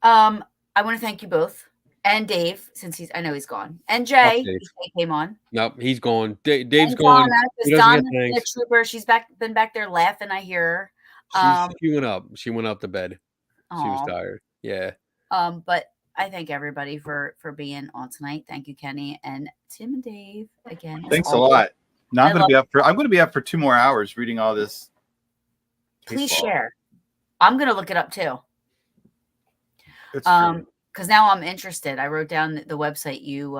I want to thank you both. And Dave, since I know he's gone. And Jay, Dave. Jay came on. Nope, he's gone. Dave's And gone. He doesn't Donna's get a thanks. trooper. She's been back there laughing. I hear She went up. She went up to bed. She was Aw. tired. Yeah. But I thank everybody for being on tonight. Thank you, Kenny and Tim and Dave again. Thanks a lot. Now I'm I going to be up for 2 more hours reading all this. Please baseball. share. I'm going to look it up too. It's true. Because now I'm interested. I wrote down the website you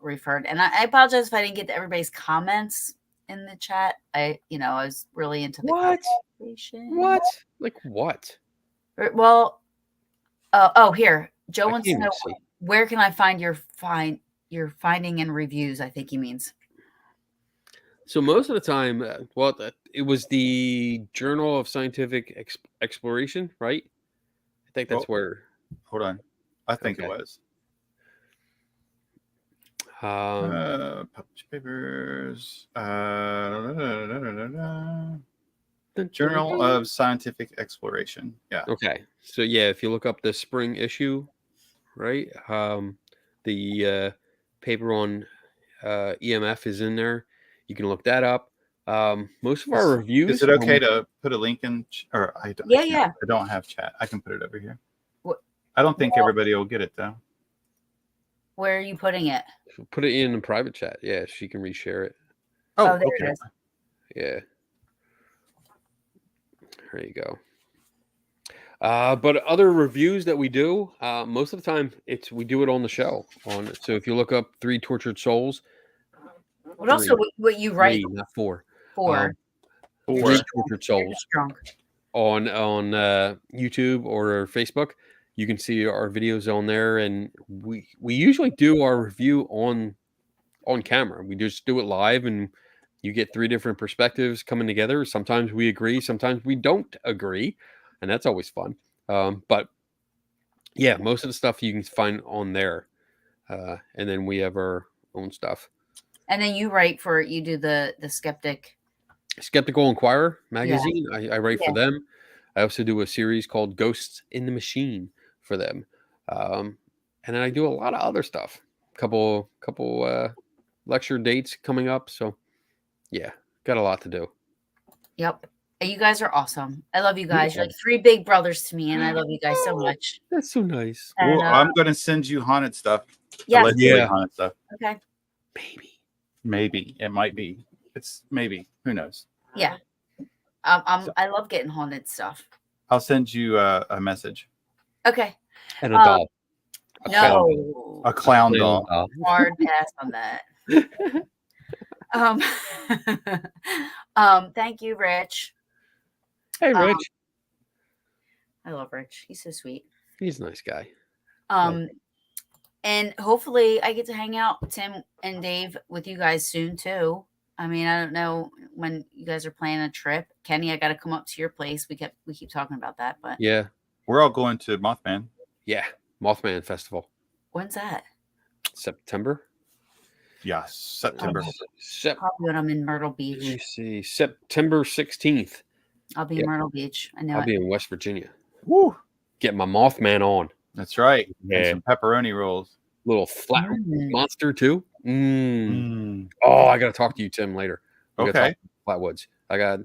referred, and I apologize if I didn't get to everybody's comments in the chat. I was really into the conversation. What? Like what? Well, here Joe wants to know where can I find your finding and reviews. I think he means. So most of the time, it was the Journal of Scientific Exploration, right? I think that's where. Hold on, I think it was. Published papers. The Journal of Scientific Exploration. Yeah. Okay. So yeah, if you look up the spring issue, right? The paper on EMF is in there. You can look that up. Most of our reviews. Is it okay to put a link in? Or I don't have chat. I can put it over here. I don't think everybody will get it though. Where are you putting it? Put it in a private chat. Yeah, she can reshare it. Oh, there it is. Yeah. There you go. But other reviews that we do, most of the time we do it on the show. So if you look up 3 Tortured Souls. What also what you write? 3, not 4. 4. 3 Tortured Souls. On YouTube or Facebook. You can see our videos on there, and we usually do our review on camera. We just do it live, and you get 3 different perspectives coming together. Sometimes we agree, sometimes we don't agree, and that's always fun. But yeah, most of the stuff you can find on there, and then we have our own stuff. And then you do the Skeptical Inquirer magazine. Yeah. I write for them. I also do a series called Ghosts in the Machine for them. And then I do a lot of other stuff. Couple lecture dates coming up. So yeah, got a lot to do. Yep. You guys are awesome. I love you guys. You're like 3 big brothers to me, and I love you guys so much. That's so nice. And, well, I'm going to send you haunted stuff. Yeah. Haunted stuff. Okay. Maybe. It might be. It's maybe. Who knows? Yeah. I love getting haunted stuff. I'll send you a message. Okay. And a doll. A clown doll. Hard pass on that. Thank you, Rich. Hey, Rich. I love Rich. He's so sweet. He's a nice guy. And hopefully I get to hang out, Tim and Dave, with you guys soon too. I mean, I don't know when you guys are planning a trip. Kenny, I got to come up to your place. We keep talking about that, but yeah, we're all going to Mothman. Yeah, Mothman Festival. When's that? September. Yeah, September. Probably when I'm in Myrtle Beach. Let me see, September 16th. I'll be in Myrtle Beach. I know. I'll be in West Virginia. Woo! Get my Mothman on. That's right. Yeah. And some pepperoni rolls. Little flat monster too. Oh, I got to talk to you, Tim, later. Okay. Flatwoods. I got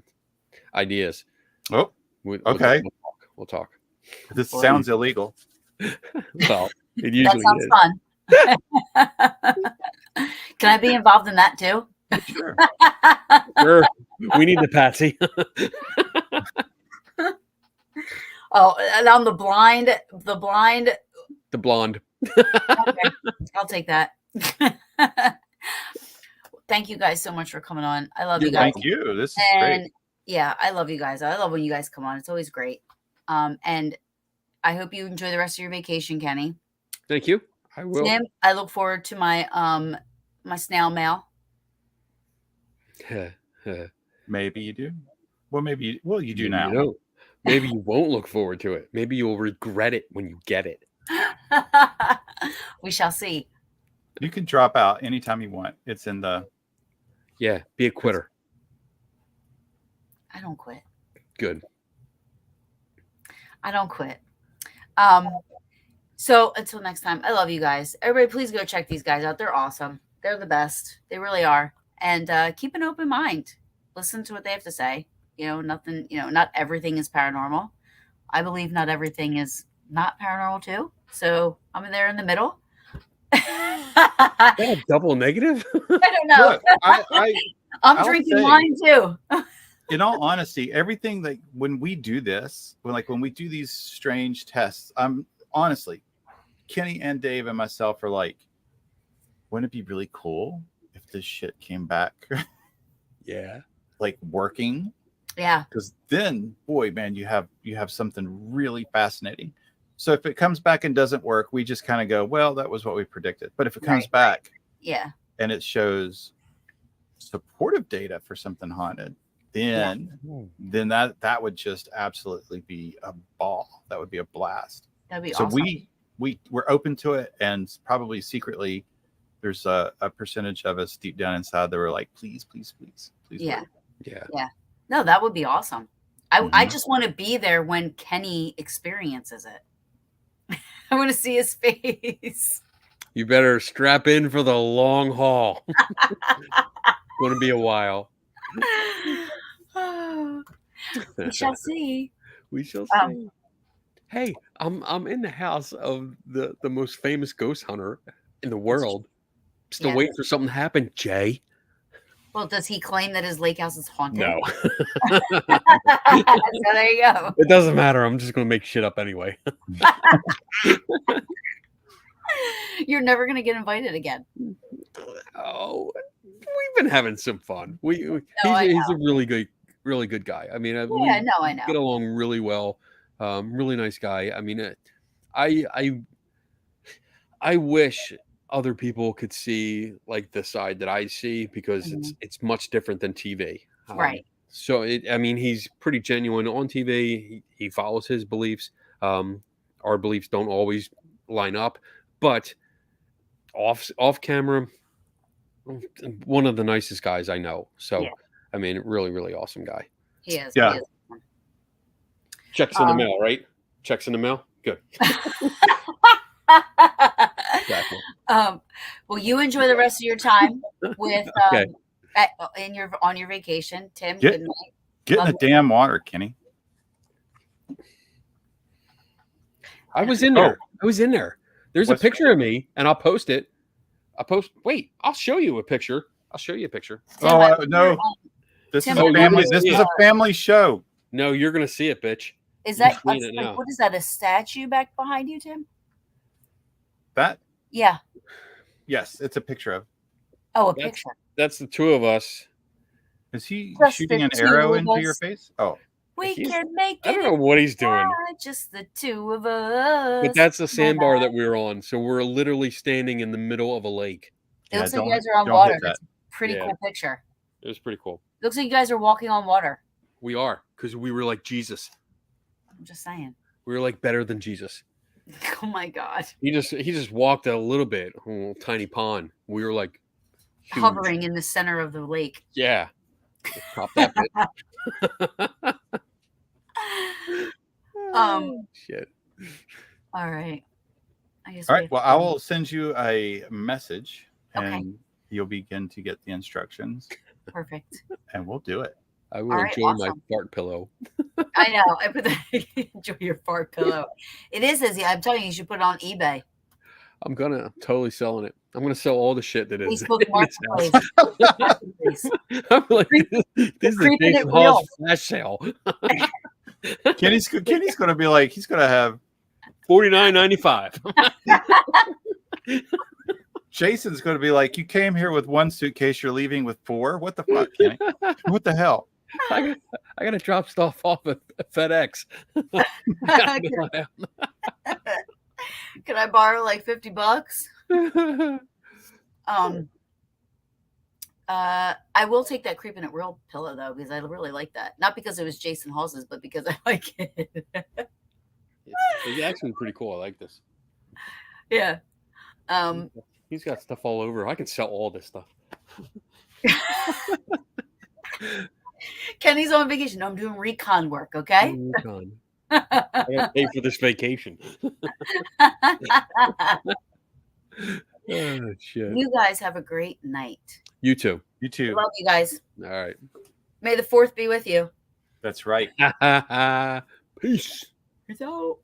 ideas. Oh, okay. We'll talk. This sounds illegal. Well, it usually that sounds is. fun. Can I be involved in that too? Sure. Sure. We need the Patsy. Oh, and I'm the blind. The blonde. Okay, I'll take that. Thank you guys so much for coming on. I love you guys. Thank you. This is And great. yeah, I love you guys. I love when you guys come on. It's always great. And I hope you enjoy the rest of your vacation, Kenny. Thank you. I will. Tim, I look forward to my my snail mail. Maybe you do. Well, maybe you, you do Maybe now. you don't. Maybe you won't look forward to it. Maybe you'll regret it when you get it. We shall see. You can drop out anytime you want. It's in the. Yeah, be a quitter. I don't quit. Good. I don't quit. So until next time, I love you guys. Everybody, please go check these guys out. They're awesome. They're the best. They really are. And keep an open mind. Listen to what they have to say. Nothing, not everything is paranormal. I believe not everything is not paranormal too. So I'm there in the middle. That a double negative? I don't know. Look, I'm I'll drinking say- wine too. in all honesty, everything that when we do this, when we do these strange tests, I'm honestly, Kenny and Dave and myself are like, wouldn't it be really cool if this shit came back? Yeah. Like working? Yeah. Because then, boy, man, you have something really fascinating. So if it comes back and doesn't work, we just kind of go, well, that was what we predicted. But if it comes back Yeah. and it shows supportive data for something haunted, then that would just absolutely be a ball. That would be a blast. That'd be So awesome. we're open to it, and probably secretly there's a percentage of us deep down inside that were like, please. Yeah. Yeah. No, that would be awesome. I just want to be there when Kenny experiences it. I want to see his face. You better strap in for the long haul. It's going to be a while. We shall see. We shall see. Hey, I'm in the house of the most famous ghost hunter in the world. Still Yeah. waiting for something to happen, Jay. Well, does he claim that his lake house is haunted? No. So there you go. It doesn't matter. I'm just going to make shit up anyway. You're never going to get invited again. Oh, we've been having some fun. He's a really good guy. I mean, we I know. get along really well. Really nice guy. I mean, I wish other people could see like the side that I see, because it's much different than TV. Right. So he's pretty genuine on TV. He follows his beliefs. Our beliefs don't always line up, but off camera, one of the nicest guys I know. So, I mean, really, really awesome guy. He is. Yeah. He is. Checks in the mail, right? Checks in the mail. Good. Exactly. Well, you enjoy the rest of your time with Okay. on your vacation, Tim. Get- Good night. Get in the damn water, Kenny. I was in there. There's a picture of me, and I'll post it. I'll show you a picture. Tim, No. This Tim, is a I family. wanna This see is a family show. No, you're gonna see it, bitch. Is that You're seeing it now. what is that? A statue back behind you, Tim? That Yeah. yes, it's a picture of. Oh, a That's- picture. That's the two of us. Is he Just shooting the an two arrow of into your us. face? Oh, We He's- can make I it. don't know what he's doing, Just the two of us. but that's the sandbar that we were on. So we're literally standing in the middle of a lake. It looks like don't- you guys are on don't water. hit that. That's a pretty Yeah. cool picture. It was pretty cool. Looks like you guys are walking on water. We are, because we were like Jesus. I'm just saying. We were like better than Jesus. Oh my god. He just walked a little bit, a little tiny pond. We were like huge. Hovering in the center of the lake. Yeah. Pop that bit. Shit. All right. I guess all we right. have Well, to I go. will send you a message, Okay. and you'll begin to get the instructions, Perfect. and we'll do it. I will All right, enjoy my awesome. fart pillow. I know. I put that enjoy your fart pillow. It is, Izzy. I'm telling you, you should put it on eBay. I'm totally selling it. I'm gonna sell all the shit that is Facebook in this house. Marketplace. I'm like, this is a Creeping Jason it Hall's real. flash sale. Kenny's going to be like, he's going to have $49.95. Jason's going to be like, you came here with one suitcase, you're leaving with 4. What the fuck, Kenny? What the hell? I gotta drop stuff off at FedEx. Can I borrow like $50? I will take that Creeping It Real pillow though, because I really like that. Not because it was Jason Hall's, but because I like it. It's actually pretty cool. I like this. Yeah. He's got stuff all over. I can sell all this stuff. Kenny's on vacation. No, I'm doing recon work, okay? Recon. I gotta pay for this vacation. Oh shit. You guys have a great night. You too. You too. Love you guys. All right. May the 4th be with you. That's right. Peace. Peace out.